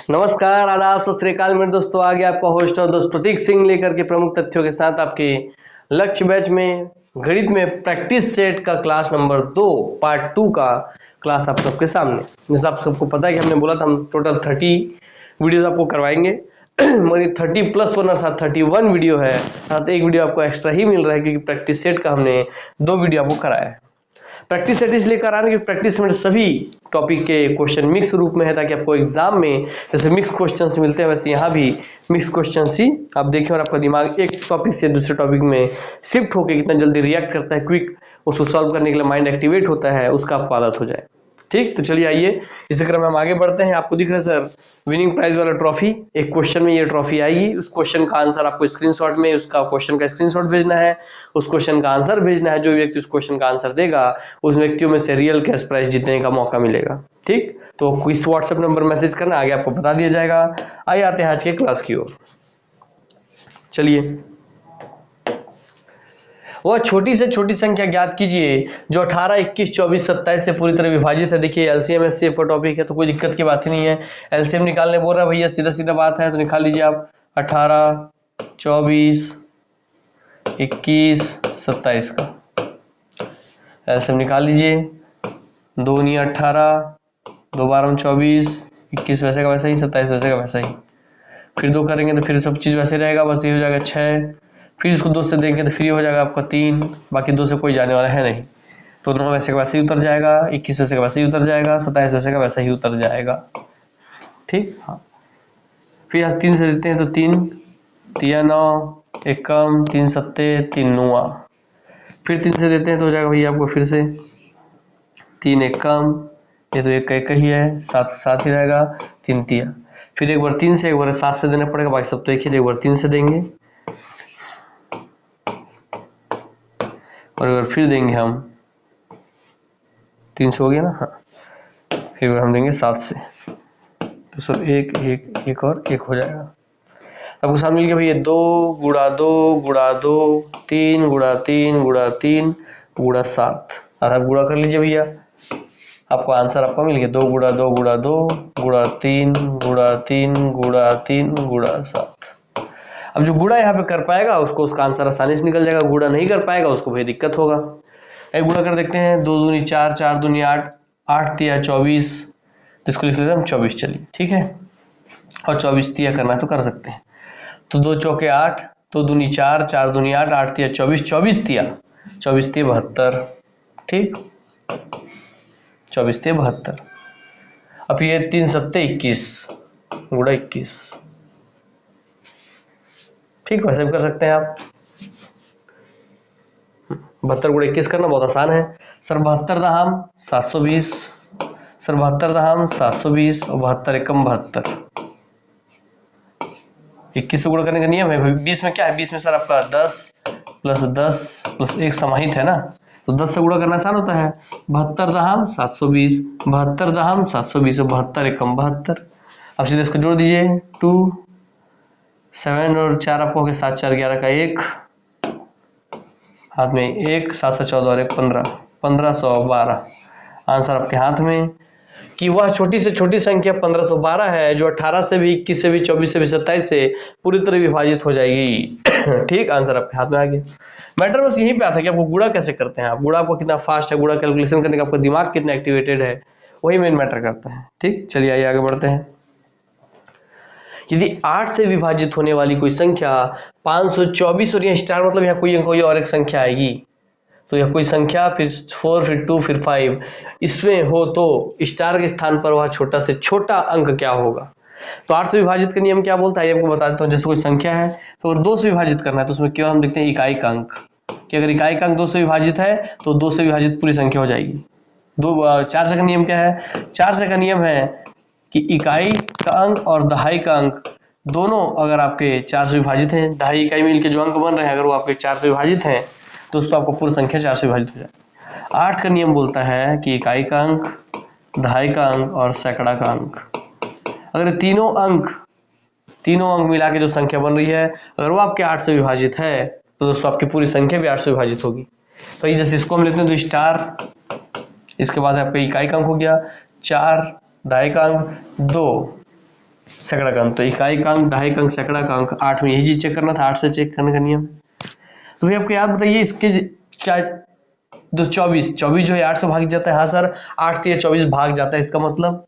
नमस्कार, आदाब, सत श्री अकाल मेरे दोस्तों। आगे आपका होस्ट और दोस्त प्रतीक सिंह लेकर के प्रमुख तथ्यों के साथ आपके लक्ष्य बैच में गणित में प्रैक्टिस सेट का क्लास नंबर 2 पार्ट 2 का क्लास आप सबके सामने। जैसे आप सबको पता है कि हमने बोला था हम टोटल 30 वीडियोज आपको करवाएंगे मगर ये 30 प्लस 1 अर्थात 31 वीडियो है, अर्थात एक वीडियो आपको एक्स्ट्रा ही मिल रहा है क्योंकि प्रैक्टिस सेट का हमने 2 वीडियो आपको कराया है। प्रैक्टिस सेट इसलिए करा रहे हैं कि प्रैक्टिस में सभी टॉपिक के क्वेश्चन मिक्स रूप में है ताकि आपको एग्जाम में जैसे मिक्स क्वेश्चंस मिलते हैं वैसे यहाँ भी मिक्स क्वेश्चंस ही आप देखें और आपका दिमाग एक टॉपिक से दूसरे टॉपिक में शिफ्ट होकर कितना जल्दी रिएक्ट करता है, क्विक उसको सॉल्व करने के लिए माइंड एक्टिवेट होता है, उसका आपको आदत हो जाए। ठीक, तो चलिए आइए इसी क्रम में हम आगे बढ़ते हैं। आपको दिख रहा है सर विनिंग प्राइज वाला ट्रॉफी, एक क्वेश्चन में ये ट्रॉफी आएगी, उस क्वेश्चन का आंसर आपको स्क्रीनशॉट में उसका क्वेश्चन का स्क्रीनशॉट भेजना है, उस क्वेश्चन का आंसर भेजना है। जो व्यक्ति उस क्वेश्चन का आंसर देगा उस व्यक्तियों में से रियल कैश प्राइज जीतने का मौका मिलेगा। ठीक, तो इस व्हाट्सएप नंबर मैसेज करना, आगे आपको बता दिया जाएगा। आइए आते हैं आज के क्लास की ओर। चलिए, वह छोटी से छोटी संख्या ज्ञात कीजिए जो 18, 21, 24, 27 से पूरी तरह विभाजित है। देखिए एलसीएम एचसीएफ का टॉपिक है तो कोई दिक्कत की बात ही नहीं है। एलसीएम निकालने बोल रहा है भैया, सीधा सीधा बात है तो निकाल लीजिए आप 18, 24, 21, 27 का एलसीएम निकाल लीजिए। 2 × 18, 2 × 12 = 24, 21 वैसे का वैसा ही, 27 वैसे का वैसा ही। फिर 2 करेंगे तो फिर सब चीज़ वैसे रहेगा, बस ये हो जाएगा 6। फिर इसको 2 से देंगे तो फ्री हो जाएगा आपका 3, बाकी 2 से कोई जाने वाला है नहीं, तो 9 वैसे का वैसे ही उतर जाएगा, 21 वैसे का वैसे ही उतर जाएगा, 27 वैसे का वैसा ही उतर जाएगा। ठीक, हाँ। फिर 3 से देते हैं तो 3 3 9, 1 कम, 3 7 3 9। फिर 3 से देते हैं तो हो जाएगा भैया आपको फिर से 3 1 कम, ये तो 1 का 1 ही है, 7 7 ही रहेगा, 3 3। फिर एक बार 3 से, एक बार 7 से देना पड़ेगा, बाकी सब तो एक ही, एक बार 3 से देंगे और अगर फिर देंगे हम 300 हो गया ना, हाँ। फिर हम देंगे 7 से तो सब 1 1 1 और 1 हो जाएगा। आपको सामने मिल गया भैया 2 × 2 × 2 3 × 3 × 3 × 7। आप गुणा कर लीजिए भैया, आपको आंसर आपका मिल गया 2 × 2 × 2 × 3 × 3 × 3 × 7। अब जो गुणा यहाँ पे कर पाएगा उसको उसका आंसर आसानी से निकल जाएगा, गुणा नहीं कर पाएगा उसको भाई दिक्कत होगा। एक गुणा कर देखते हैं, 2 दूनी 4, 4 दूनी 8, 8 तिया 24, तो इसको लिख लेते हैं हम 24। चलिए ठीक है, और 24 तिया करना है तो कर सकते हैं। तो 2 चौके 8, 2 दूनी 4, 4 दूनी 8, 8 तिया 24, 24 तिया 72। ठीक, 24 तिया 72। अब ये 3 7 21 गुणा 21। ठीक, वैसे भी कर सकते हैं आप। 72 × 21 करना बहुत आसान है। सर 72 दहाम 720, सर 72 दहाम 720 और 72 एकम 72। 21 से गुणा करने का नियम है। 20 में क्या है, 20 में सर आपका 10 + 10 + 1 समाहित है ना, तो 10 से गुणा करना आसान होता है। 72 दहाम 720, 72 दहाम 720 और 72 एकम 72। अब सीधे इसको जोड़ दीजिए, 2 7 और 4 आपको हो गया 7 4 11 का 1, हाथ में 1, 7 7 14 और 1 15, 1512। आंसर आपके हाथ में कि वह छोटी से छोटी संख्या 1512 है जो 18 से भी, 21 से भी, 24 से भी, 27 से पूरी तरह विभाजित हो जाएगी। ठीक, आंसर आपके हाथ में आ गया। मैटर बस यहीं पे आता है कि आपको गुणा कैसे करते हैं, आप गुणा आपको कितना फास्ट है, गुणा कैलकुलेशन करने का आपका दिमाग कितना एक्टिवेटेड है, वही मेन मैटर करता है। ठीक, चलिए आइए आगे बढ़ते हैं। यदि 8 से विभाजित होने वाली कोई संख्या 524 और यहाँ स्टार मतलब यहाँ कोई और एक संख्या आएगी, तो यह कोई संख्या फिर 4 फिर 2 फिर 5 इसमें हो तो स्टार के स्थान पर वह छोटा से छोटा अंक क्या होगा। तो 8 से विभाजित का नियम क्या बोलता है आपको बता देता हूँ। जैसे कोई संख्या है तो 2 से विभाजित करना है तो उसमें केवल हम देखते हैं इकाई का अंक, कि अगर इकाई का अंक 2 से विभाजित है तो 2 से विभाजित पूरी संख्या हो जाएगी। 4 से का नियम क्या है, 4 से का नियम है कि इकाई का अंक और दहाई का अंक दोनों अगर आपके 4 से विभाजित हैं, दहाई इकाई मिलकर जो अंक बन रहे हैं अगर वो आपके 4 से विभाजित हैं तो उसको आपको पूरी संख्या 4 से विभाजित हो जाए। 8 का नियम बोलता है कि इकाई का अंक, दहाई का अंक और सैकड़ा का अंक, अगर तीनों अंक मिला के जो संख्या बन रही है अगर वो आपके 8 से विभाजित है तो दोस्तों आपकी पूरी संख्या भी 8 से विभाजित होगी। तो ये जैसे इसको हम लेते हैं तो स्टार, इसके बाद आपका इकाई का अंक हो गया 4, दहाई का अंक 2, सैकड़ा का अंक, तो इकाई का अंक, दहाई का अंक, सैकड़ा का अंक, 8 में यही चीज चेक करना था, 8 से चेक करने का नियम। तो भैया आपको याद बताइए इसके क्या, 24 जो है 8 से भाग जाता है। हाँ सर, 8 या 24 भाग जाता है। इसका मतलब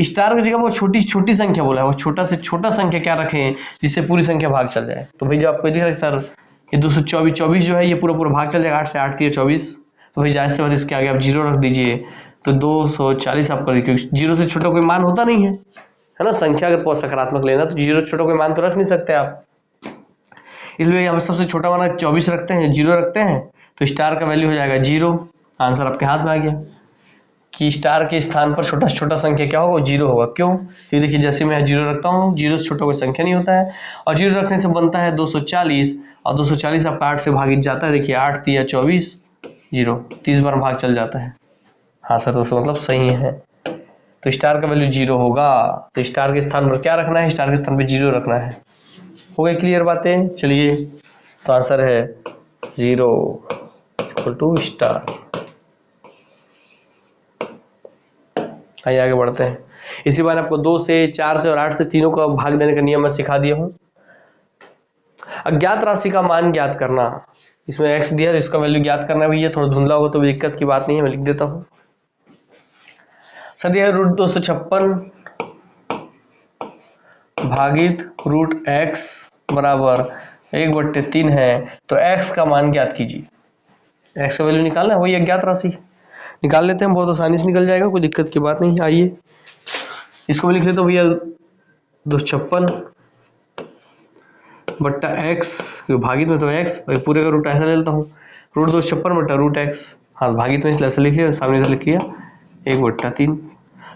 स्टार की जगह वो छोटी छोटी संख्या बोला है, वो छोटा से छोटा संख्या क्या रखें जिससे पूरी संख्या भाग चल जाए। तो भाई जो आपको दिख रहा है सर, ये 224 जो है ये पूरा पूरा भाग चल जाएगा 8 से, 8 या 24। तो भाई जाहिर सी बात इसके आगे आप 0 रख दीजिए, तो 240 आप कर दीजिए, क्योंकि 0 से छोटा कोई मान होता नहीं है ना। संख्या अगर सकारात्मक लेना तो 0 से छोटा कोई मान तो रख नहीं सकते आप, इसलिए हम सबसे छोटा वाला 24 रखते हैं, 0 रखते हैं, तो स्टार का वैल्यू हो जाएगा 0। आंसर आपके हाथ में आ गया कि स्टार के स्थान पर छोटा से छोटा संख्या क्या होगा, 0 होगा। क्यों? तो देखिए जैसे मैं 0 रखता हूँ, 0 से छोटा कोई संख्या नहीं होता है, और 0 रखने से बनता है 240, और 240 आपका 8 से भागित जाता है। देखिए 8 या 24, 0, 30 बार भाग चल जाता है। हाँ सर, दोस्तों मतलब सही है, तो स्टार का वैल्यू 0 होगा। तो स्टार के स्थान पर क्या रखना है, स्टार के स्थान पर 0 रखना है। हो गई क्लियर बातें? चलिए, तो आंसर है 0 इक्वल टू स्टार। आइए आगे बढ़ते हैं। इसी बार आपको 2 से, 4 से और 8 से तीनों का भाग देने का नियम मैं सिखा दिया हूं। अज्ञात राशि का मान ज्ञात करना, इसमें x दिया है तो इसका वैल्यू ज्ञात करना भी है। थोड़ा धुंधला हो तो भी दिक्कत की बात नहीं है, मैं लिख देता हूं। सर यह √256 भागित √x बराबर 1/3 है, तो x का मान ज्ञात कीजिए। x का वैल्यू निकालना है, वही अज्ञात राशि निकाल लेते हैं, बहुत आसानी से निकल जाएगा, कोई दिक्कत की बात नहीं है। आइए इसको भी लिख लेते हो भैया, 256 बट्टा x, भागित में तो x, पूरे का रूट ऐसा ले लेता हूँ, √256 बट्टा √x। हाँ भागित में इसलिए ऐसा लिख लिया, सामने इधर लिख लिया 1/3।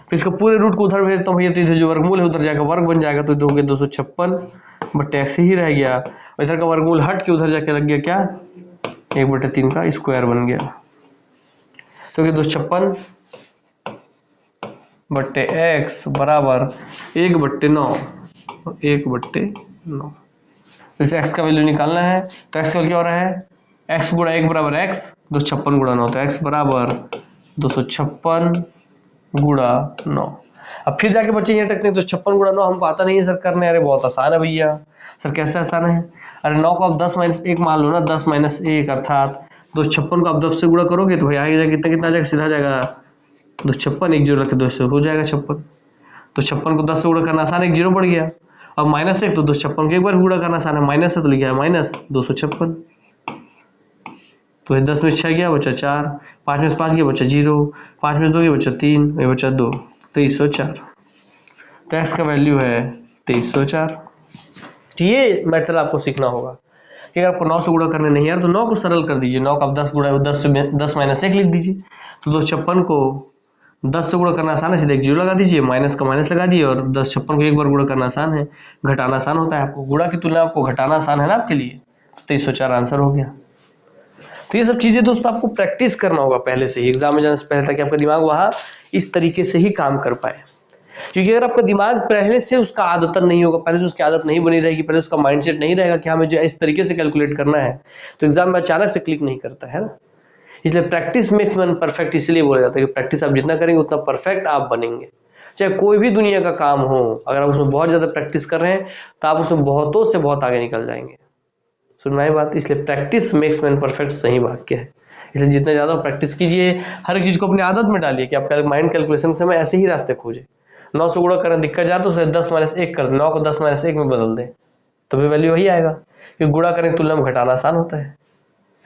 फिर इसका पूरे रूट को उधर भेजता हूँ भैया, तो इधर जो वर्गमूल है उधर जाकर वर्ग बन जाएगा, तो दोगे 256 बट्टे x ही रह गया, इधर का वर्गमूल हट के उधर जाके लग गया क्या, 1/3 का स्क्वायर बन गया। तो 256 बट्टे x बराबर 1/9, 1/9। जैसे x का वैल्यू निकालना है, तो x का वैल्यू क्या हो रहा है, x गुणा 1 बराबर x, 256 गुणा 9, तो x बराबर 256 गुणा 9। अब फिर जाके बच्चे यहाँ तकते हैं 256 गुणा 9 हमको आता नहीं है सर करने। अरे बहुत आसान है भैया। सर कैसे आसान है? अरे 9 को आप 10 - 1 मान लो ना, 10 - 1 अर्थात 256 को आप 10 से गुणा करोगे तो भाई आगे जाके कितना कितना जाएगा, सीधा जाएगा 256, 1 0 रखे 2 से हो जाएगा 56। तो 56 को 10 से गुणा करना आसान है, 1 0 बढ़ गया। अब -1 तो 256 को एक बार गुणा करना आसान है, माइनस है तो लिखा है -256। तो 10 में 6 गया बचा 4, 5 में 5 गया बचा 0, 5 में 2 गया बचा 3, ये बचा 2, 2304। तो x का वैल्यू है 2304। तो ये मेथड आपको सीखना होगा कि अगर आपको 9 से गुणा करने नहीं यार, तो 9 को सरल कर दीजिए, 9 का आप 10 गुणा 10 - 1 लिख दीजिए। तो 256 को 10 से गुणा करना आसान है, सीधे 1 0 लगा दीजिए, माइनस का माइनस लगा दिए, और 256 को एक बार गुणा करना आसान है, घटाना आसान होता है। आपको गुणा की तुलना आपको घटाना आसान है ना आपके लिए, तो 2304 आंसर हो गया। तो ये सब चीजें दोस्तों आपको प्रैक्टिस करना होगा पहले से ही, एग्जाम में जाने से पहले, ताकि आपका दिमाग वहाँ इस तरीके से ही काम कर पाए। क्योंकि अगर आपका दिमाग पहले से उसका आदतन नहीं होगा, पहले से उसकी आदत नहीं बनी रहेगी, पहले उसका माइंडसेट नहीं रहेगा कि हमें जो इस तरीके से कैलकुलेट करना है, तो एग्जाम में अचानक से क्लिक नहीं करता है ना। इसलिए प्रैक्टिस मेक्स मैन परफेक्ट इसलिए बोला जाता है कि प्रैक्टिस आप जितना करेंगे उतना परफेक्ट आप बनेंगे। चाहे कोई भी दुनिया का काम हो, अगर आप उसमें बहुत ज्यादा प्रैक्टिस कर रहे हैं तो आप उसमें बहुतों से बहुत आगे निकल जाएंगे। सुनना है बात, इसलिए प्रैक्टिस मेक्स मैन परफेक्ट सही वाक्य है। इसलिए जितना ज्यादा प्रैक्टिस कीजिए, हर एक चीज को अपनी आदत में डालिए कि आपका माइंड कैलकुलेशन से मैं ऐसे ही रास्ते खोजे। 9 से गुणा करना दिक्कत जाए तो उसे 10 - 1 कर दे, 9 को 10 - 1 में बदल दे, तो भी वैल्यू वही आएगा, क्योंकि गुणा करने की तुलना में घटाना आसान होता है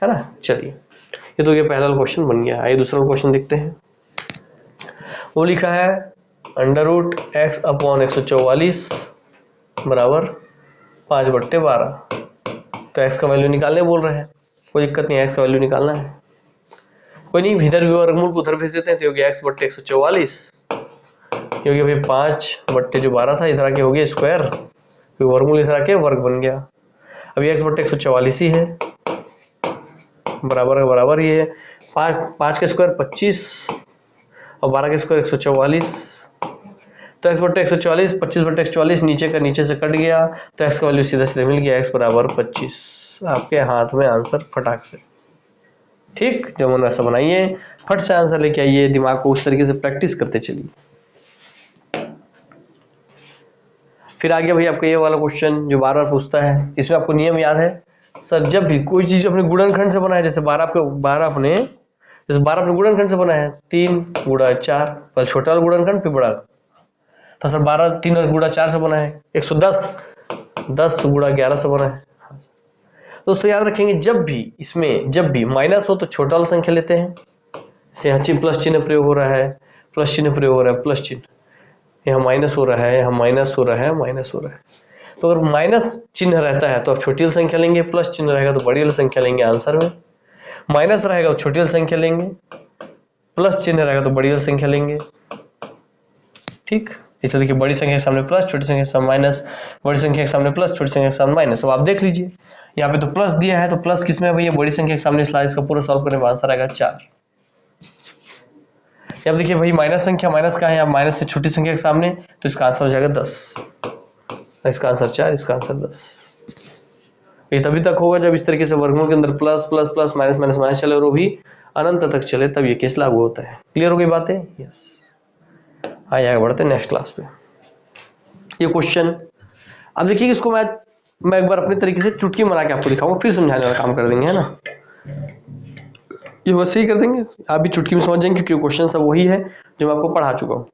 ना। चलिए, ये तो ये पहला क्वेश्चन बन गया। आइए दूसरा क्वेश्चन देखते हैं। वो लिखा है √x/144 बराबर 5/12। तो x का वैल्यू निकालने बोल रहे हैं, कोई दिक्कत नहीं है, x का वैल्यू निकालना है, कोई नहीं, इधर भी वर्गमूल को उधर भेज देते हैं, तो हो गया x/144, ये हो गया भाई 5/12 था, इधर आके हो गया स्क्वायर, फिर वर्गमूल इधर आके वर्ग बन गया। अब ये x/144 ही है, बराबर बराबर ये है, 5 का स्क्वायर 25 और 12 का स्क्वायर 144। तो x/144, 25/144 नीचे का नीचे से कट गया, तो x का वैल्यू सीधा सीधा मिल गया, x बराबर 25। आपके हाथ में आंसर फटाक से। ठीक, जब मन वैसा बनाइए, फट से आंसर लेके आइए, दिमाग को उस तरीके से प्रैक्टिस करते चलिए। फिर आगे भाई आपको ये वाला क्वेश्चन जो बार बार पूछता है, इसमें आपको नियम याद है सर, जब भी कोई चीज अपने गुणनखंड से बना है, जैसे 12 अपने गुणनखंड से बना है, 3 गुणा 4, पहले छोटा वाला गुणनखंड फिर बड़ा, तो सर 12 3 गुणा 4 से बना है 110, 10 गुणा 11 से बना है। दोस्तों याद रखेंगे जब भी माइनस हो तो छोटा वाला संख्या लेते हैं, जैसे यहाँ प्लस चिन्ह प्रयोग हो रहा है, प्लस चिन्ह प्रयोग हो रहा है, प्लस चिन्ह, यहाँ माइनस हो रहा है, यहाँ माइनस हो रहा है, माइनस हो रहा है, तो अगर माइनस चिन्ह रहता है तो आप छोटी वाली संख्या लेंगे, प्लस चिन्ह रहेगा तो बड़ी वाली संख्या लेंगे आंसर में, माइनस रहेगा तो छोटी वाली संख्या लेंगे, प्लस चिन्ह रहेगा तो बड़ी वाली संख्या लेंगे। ठीक, इसे देखिए बड़ी संख्या के सामने प्लस, छोटी संख्या के सामने माइनस, बड़ी संख्या के सामने प्लस, छोटी संख्या के सामने माइनस। अब आप देख लीजिए यहाँ पे तो प्लस दिया है, तो प्लस किसमें है भैया, बड़ी संख्या के सामने, इसका पूरा सॉल्व करने में आंसर आएगा 4। अब देखिए भाई माइनस संख्या, माइनस का है, अब माइनस से छोटी संख्या के सामने, तो इसका आंसर हो जाएगा 10, इसका आंसर 4, इसका आंसर 10। ये तभी तक होगा जब इस तरीके से वर्गमूल के अंदर plus plus plus minus minus minus चले और वो भी अनंत तक चले, तब ये केस लागू होता है। क्लियर हो गई बातें? यस। आगे बढ़ते हैं नेक्स्ट क्लास पे। ये क्वेश्चन अब देखिए, इसको मैं एक बार अपने तरीके से चुटकी बना के आपको दिखाऊंगा, फिर समझाने वाला काम कर देंगे, है ना। ये वैसे ही कर देंगे, आप भी चुटकी में समझ जाएंगे, क्योंकि क्वेश्चन सब वही है जो मैं आपको पढ़ा चुका हूँ।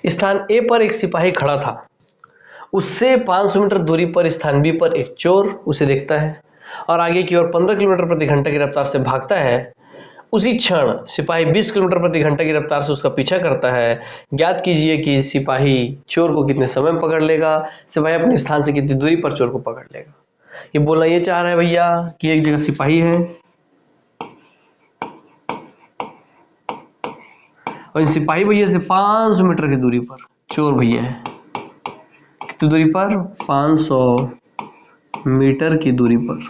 स्थान ए पर एक सिपाही खड़ा था, उससे 500 मीटर दूरी पर स्थान बी पर एक चोर उसे देखता है और आगे की ओर 15 किलोमीटर प्रति घंटा की रफ्तार से भागता है। उसी क्षण सिपाही 20 किलोमीटर प्रति घंटा की रफ्तार से उसका पीछा करता है। ज्ञात कीजिए कि सिपाही चोर को कितने समय में पकड़ लेगा, सिपाही अपने स्थान से कितनी दूरी पर चोर को पकड़ लेगा। ये बोलना ये चाह रहा है भैया कि एक जगह सिपाही है और इन सिपाही भैया से 500 मीटर की दूरी पर चोर भैया है। कितनी दूरी पर? 500 मीटर की दूरी पर।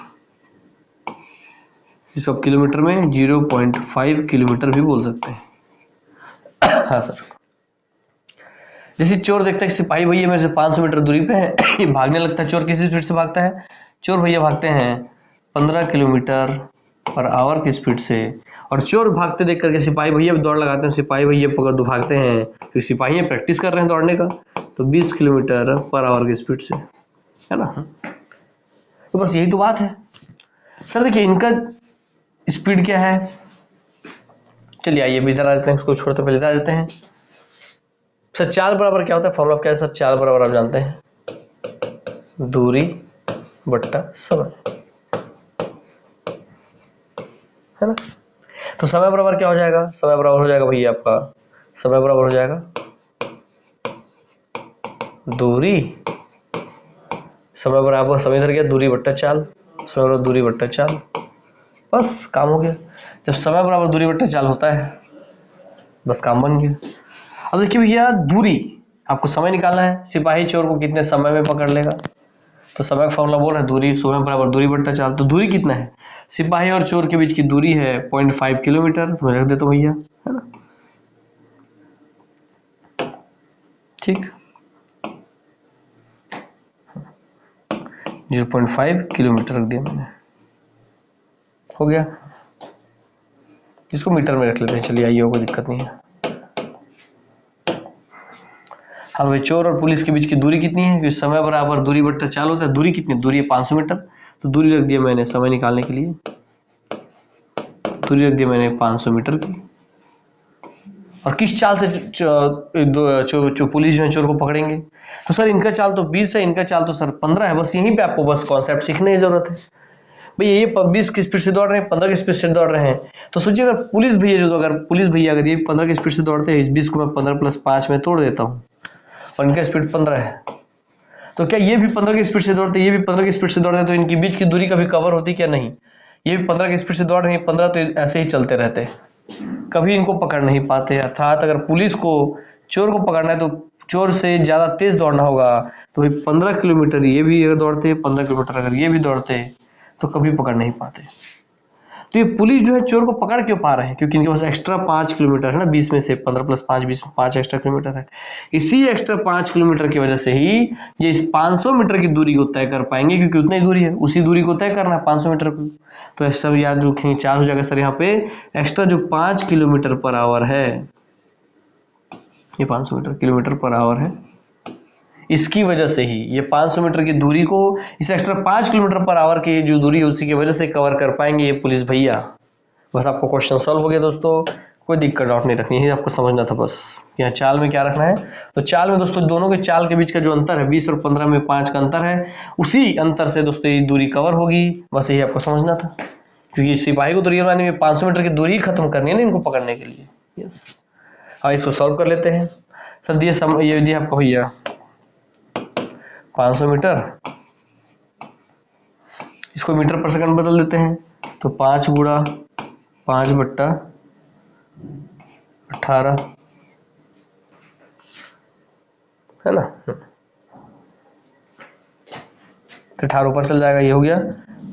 इसको किलोमीटर में 0.5 किलोमीटर भी बोल सकते हैं। हाँ सर। जैसे चोर देखता है कि सिपाही भैया मेरे से 500 मीटर दूरी पे है, ये भागने लगता है। चोर किस स्पीड से भागता है? चोर भैया भागते हैं 15 किलोमीटर पर आवर की स्पीड से। और चोर भागते देख करके सिपाही भैया भी दौड़ लगाते हैं। सिपाही भैया पकड़ भागते हैं तो सिपाही प्रैक्टिस कर रहे हैं दौड़ने का, तो 20 किलोमीटर पर आवर की स्पीड से, है ना। तो बस यही तो बात है सर। देखिए इनका स्पीड क्या है, चलिए आइए इधर आ जाते हैं, उसको छोड़ते पहले इधर आ जाते हैं। सर चाल बराबर क्या होता है? फॉर्मूला क्या है सर? चाल बराबर आप जानते हैं, दूरी बट्टा समय, है ना। तो समय बराबर क्या हो जाएगा? समय बराबर हो जाएगा भैया आपका, समय बराबर हो जाएगा दूरी, समय बराबर समय इधर गया, दूरी बट्टा चाल, समय बराबर दूरी बट्टा चाल, बस काम हो गया। जब समय बराबर दूरी बट्टा चाल होता है बस काम बन गया। अब देखिए भैया दूरी, आपको समय निकालना है, सिपाही चोर को कितने समय में पकड़ लेगा, तो समय का फॉर्मूला बोल रहा है दूरी, समय बराबर दूरी बट्टा चाल। तो दूरी कितना है? सिपाही और चोर के बीच की दूरी है 0.5 किलोमीटर, तो मैं रख देता हूँ भैया, है ना। ठीक, 0.5 किलोमीटर रख दिया मैंने, हो गया। इसको मीटर में रख लेते हैं, चलिए आइए, कोई दिक्कत नहीं है। हाँ भाई, चोर और पुलिस के बीच की दूरी कितनी है? क्योंकि समय बराबर दूरी बट्टा चाल होता है। दूरी कितनी? दूरी है 500 मीटर, तो दूरी रख दिया मैंने समय निकालने के लिए, दूरी रख दिया मैंने 500 मीटर की। और किस चाल से पुलिस जो है चोर को पकड़ेंगे? तो सर इनका चाल तो 20 है, इनका चाल तो सर 15 है। बस यहीं पे आपको बस कॉन्सेप्ट सीखने की जरूरत है भैया। ये 20 की स्पीड से दौड़ रहे हैं, 15 की स्पीड से दौड़ रहे हैं, तो सोचिए अगर पुलिस भैया अगर ये 15 की स्पीड से दौड़ते हैं, इस 20 को मैं 15 + 5 में तोड़ देता हूँ और इनका स्पीड 15 है, तो क्या ये भी 15 की स्पीड से दौड़ते, ये भी 15 की स्पीड से दौड़ते, तो इनकी बीच की दूरी कभी कवर होती क्या? नहीं। ये भी 15 की स्पीड से दौड़ रही है, 15 तो ऐसे ही चलते रहते, कभी इनको पकड़ नहीं पाते। अर्थात अगर पुलिस को चोर को पकड़ना है तो चोर से ज्यादा तेज दौड़ना होगा, तो भाई 15 किलोमीटर ये भी अगर दौड़ते, 15 किलोमीटर अगर ये भी दौड़ते, तो कभी पकड़ नहीं पाते। तो ये पुलिस जो है चोर को पकड़ क्यों पा रहे हैं? क्योंकि इनके पास एक्स्ट्रा 5 किलोमीटर है ना, 20 में से 15 + 5 20 में 5 एक्स्ट्रा किलोमीटर है। इसी एक्स्ट्रा 5 किलोमीटर की वजह से ही ये इस 500 मीटर की दूरी को तय कर पाएंगे, क्योंकि उतनी दूरी है, उसी दूरी को तय करना है 500 मीटर को। तो एक्स्ट्रा याद रखेंगे 4 हो जाएगा सर यहाँ पे। एक्स्ट्रा जो 5 किलोमीटर पर आवर है, ये 500 मीटर किलोमीटर पर आवर है, इसकी वजह से ही ये 500 मीटर की दूरी को इस एक्स्ट्रा 5 किलोमीटर पर आवर की जो दूरी है उसी की वजह से कवर कर पाएंगे ये पुलिस भैया। बस आपको क्वेश्चन सॉल्व हो गया दोस्तों, कोई दिक्कत डाउट नहीं रखनी है, आपको समझना था बस। यहाँ चाल में क्या रखना है, तो चाल में दोस्तों दोनों के चाल के बीच का जो अंतर है 20 और 15 में 5 का अंतर है, उसी अंतर से दोस्तों ये दूरी कवर होगी, बस यही आपको समझना था। क्योंकि सिपाही को तो रियल मायने में 500 मीटर की दूरी खत्म करनी है ना इनको पकड़ने के लिए। यस, हाँ इसको सॉल्व कर लेते हैं सर। ये दिया आपको भैया 500 मीटर, इसको मीटर पर सेकंड बदल देते हैं, तो 5 गुणा 5/18 है ना, तो 18 ऊपर चल जाएगा, ये हो गया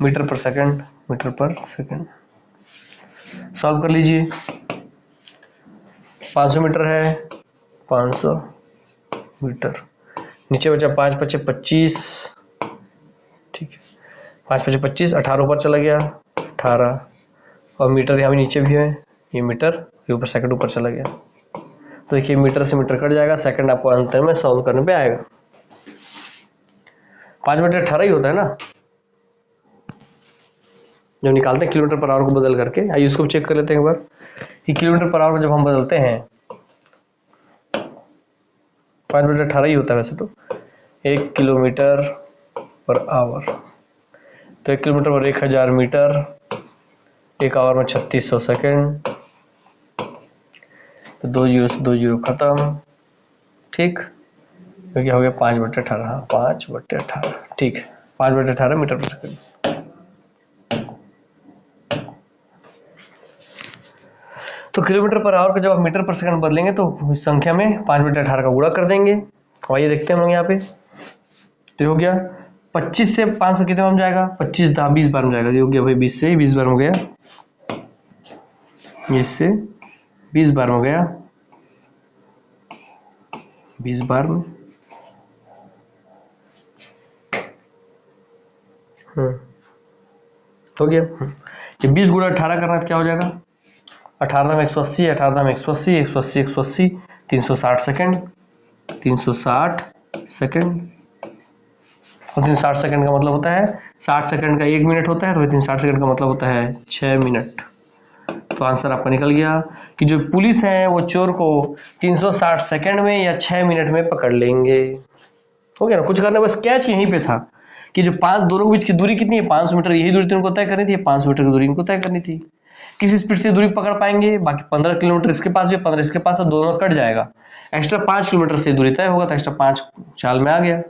मीटर पर सेकंड। मीटर पर सेकंड सॉल्व कर लीजिए। 500 मीटर है, 500 मीटर, नीचे बचा 5 × 5 = 25, ठीक है, 5 × 5 = 25, 18 ऊपर चला गया 18, और मीटर यहाँ भी नीचे भी है, ये मीटर, ये ऊपर सेकंड ऊपर चला गया, तो देखिए मीटर से मीटर कट जाएगा, सेकंड आपको अंतर में सॉल्व करने पे आएगा। 5/18 ही होता है ना जब निकालते हैं किलोमीटर पर आवर को बदल करके। आइए इसको चेक कर लेते हैं एक बार कि किलोमीटर पर आवर को जब हम बदलते हैं 5/18 ही होता है वैसे तो। 1 किलोमीटर पर आवर, तो 1 किलोमीटर पर 1000 मीटर, 1 आवर में 3600 सेकेंड, तो 2 जीरो से 2 जीरो खत्म, ठीक, क्योंकि हो गया 5/18, 5/18, ठीक है, 5/18 मीटर पर सेकेंड। तो किलोमीटर पर आवर को जब आप मीटर पर सेकंड बदलेंगे तो इस संख्या में 5/18 का गुणा कर देंगे। आइए देखते हैं हम लोग यहाँ पे, तो हो गया 25 से 500 कितने में जाएगा, 25 × 20 बार में जाएगा, ये हो गया भाई 20 से 20 बार में हो गया, ये इससे 20 बार में हो गया, 20 बार में, हो गया। ये 20 × 18 करना तो क्या हो जाएगा, 18 में 180, 18 में 180, 180 180 360 सेकेंड, 360 सेकेंड, और 360 सेकेंड का मतलब होता है 60 सेकेंड का 1 मिनट होता है, तो 360 सेकेंड का मतलब होता है 6 मिनट। तो आंसर आपका निकल गया कि जो पुलिस है वो चोर को 360 सेकेंड में या 6 मिनट में पकड़ लेंगे। हो गया ना, कुछ करना, बस कैच यहीं पे था कि जो दोनों के बीच की दूरी कितनी है, 500 मीटर, यही दूरी तो इनको तय करनी थी, 500 मीटर की दूरी इनको तय करनी थी। किस स्पीड से दूरी पकड़ पाएंगे, बाकी 15 किलोमीटर इसके पास भी 15 इसके पास है, दोनों कट जाएगा, एक्स्ट्रा 5 किलोमीटर से दूरी तय होगा, तो एक्स्ट्रा 5 चाल में आ गया,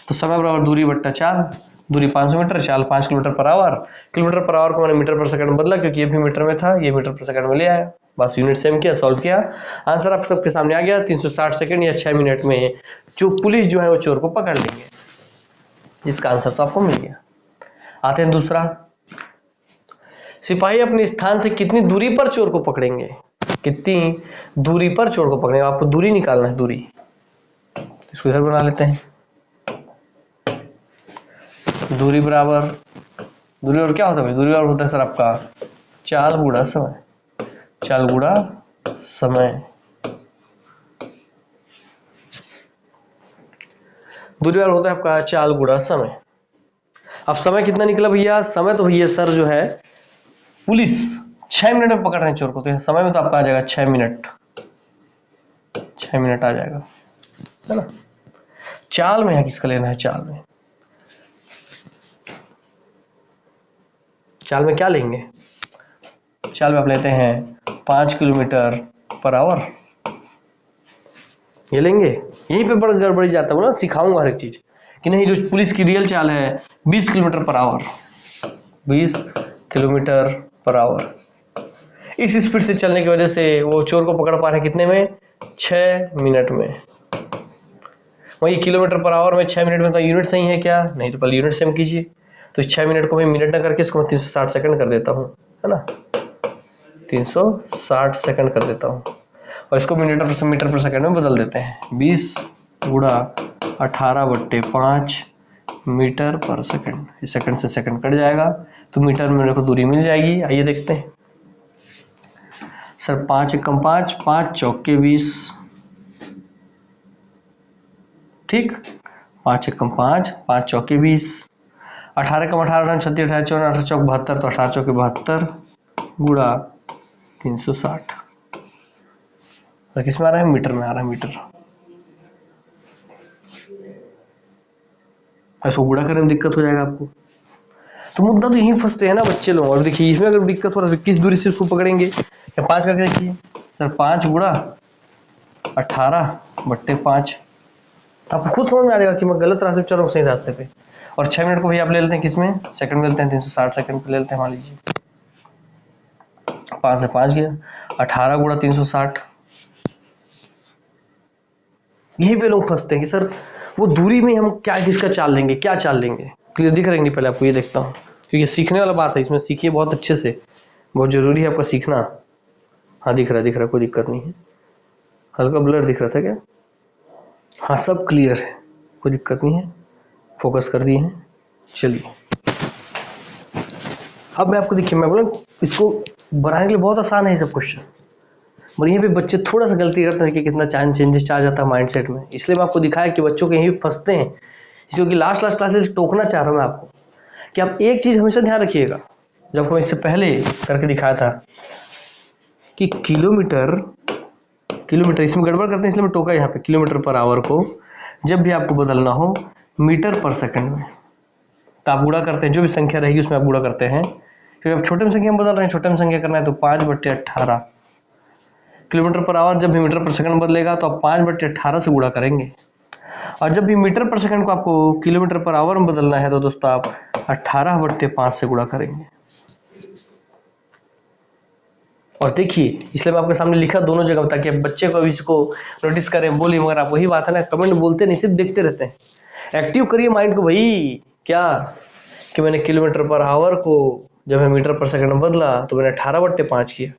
तो समय बराबर दूरी बट्टा चाल, दूरी 500 मीटर, चाल 5 kilometre per hour. Kilometre per hour को मैंने मीटर पर सेकंड बदला क्योंकि ये भी मीटर में था, ये मीटर पर सेकंड में ले आया, बस यूनिट सेम किया, सॉल्व किया, आंसर आप सबके सामने आ गया। 360 सेकंड या 6 मिनट में जो पुलिस जो है वो चोर को पकड़ लेंगे। इसका आंसर तो आपको मिल गया। आते हैं दूसरा, सिपाही अपने स्थान से कितनी दूरी पर चोर को पकड़ेंगे, कितनी दूरी पर चोर को पकड़ेंगे, आपको दूरी निकालना है, दूरी, इसको इधर बना लेते हैं, दूरी बराबर, दूरी और क्या होता है, दूरी और होता है सर आपका चाल गुणा समय, चाल गुणा समय, दूरी और होता है आपका चाल गुणा समय। अब समय कितना निकला भैया, समय तो भैया सर जो है पुलिस 6 मिनट में पकड़ रहे हैं चोर को, तो समय में तो आपका आ जाएगा 6 मिनट, 6 मिनट आ जाएगा, है ना। चाल में है किसका लेना है, चाल में, चाल में क्या लेंगे, चाल में आप लेते हैं 5 किलोमीटर पर आवर, ये लेंगे, यहीं पे बड़ा गड़बड़ी जाता है ना, सिखाऊंगा हर एक चीज कि नहीं, जो पुलिस की रियल चाल है 20 kilometre per hour, 20 kilometre per hour, इस स्पीड से चलने की वजह से वो चोर को पकड़ पा रहे हैं कितने में, 6 मिनट में। वही किलोमीटर पर आवर में 6 मिनट में तो यूनिट सही है क्या, नहीं, तो पहले यूनिट सेम कीजिए, तो 6 मिनट को मैं मिनट ना करके इसको मैं 360 सेकंड कर देता हूँ, है ना, 360 सेकंड कर देता हूँ और इसको मीटर पर सेकंड में बदल देते हैं। 20 गुणा 18/5 मीटर पर सेकंड। इस सेकंड से सेकंड कट जाएगा तो मीटर में मेरे को दूरी मिल जाएगी। आइए देखते हैं सर। 5 एकम 5, 5 चौके 20, ठीक। 5 एकम 5, 5 चौके 20, 18 एकम 18, 36, 18 चौके 18 चौक 72, तो 18 चौके 72 गुणा 360। और किस में आ रहा है, मीटर में आ रहा है, मीटर। इसको गुणा करने में दिक्कत हो जाएगा आपको। तो मुद्दा तो यहीं फंसते हैं ना बच्चे लोग। और देखिए इसमें अगर दिक्कत हो रहा है तो किस दूरी से उसको पकड़ेंगे, या 5 करके देखिए सर। 5 गुणा 18/5, तो आपको खुद समझ में आ जाएगा कि मैं गलत रास्ते पे चल रहा हूँ, सही रास्ते पे। और 6 मिनट को भी आप ले लेते हैं किसमें, सेकंड में लेते हैं, 360 सेकंड पे ले लेते हैं। मान लीजिए 5 से 5 गया, 18 गुणा 360। यहीं पे लोग फंसते हैं कि सर वो दूरी में हम क्या किसका चाल लेंगे, क्या चाल लेंगे। क्लियर दिख रहा है? पहले आपको ये देखता हूँ, क्योंकि ये सीखने वाला बात है, इसमें सीखिए बहुत अच्छे से, बहुत जरूरी है आपका सीखना। हाँ दिख रहा है, कोई दिक्कत नहीं है। हल्का ब्लर दिख रहा था क्या? हाँ सब क्लियर है, कोई दिक्कत नहीं है, फोकस कर दिए हैं। चलिए अब मैं आपको देखिए, मैं बोला इसको बनाने के लिए बहुत आसान है ये सब क्वेश्चन, और यहीं पे बच्चे थोड़ा सा गलती करते हैं कि कितना चेंजेस आ जाता है माइंडसेट में। इसलिए मैं आपको दिखाया कि बच्चों के यहीं फंसते हैं, क्योंकि लास्ट क्लासेस टोकना चाह रहा हूँ मैं आपको कि आप एक चीज़ हमेशा ध्यान रखिएगा, जो आपको इससे पहले करके दिखाया था कि किलोमीटर इसमें गड़बड़ करते हैं, इसलिए मैं टोका यहाँ पे। किलोमीटर पर आवर को जब भी आपको बदलना हो मीटर पर सेकंड में, तो आप गुणा करते हैं, जो भी संख्या रहेगी उसमें आप गुणा करते हैं, क्योंकि अब छोटे में संख्या में बदल रहे हैं, छोटे में संख्या करना है तो 5/18। किलोमीटर पर आवर जब भी मीटर पर सेकंड बदलेगा तो आप 5/18 से गुणा करेंगे, और जब भी मीटर पर सेकंड को आपको किलोमीटर पर आवर में बदलना है तो दोस्तों आप 18/5 से गुणा करेंगे। और देखिए इसलिए मैं आपके सामने लिखा दोनों जगह, ताकि बच्चे को इसको नोटिस करें, बोलिए। मगर आप वही बात है ना, कमेंट बोलते नहीं, सिर्फ देखते रहते हैं। एक्टिव करिए माइंड को भाई, क्या कि मैंने किलोमीटर पर आवर को जब मैं मीटर पर सेकंड बदला तो मैंने 18/5 किया,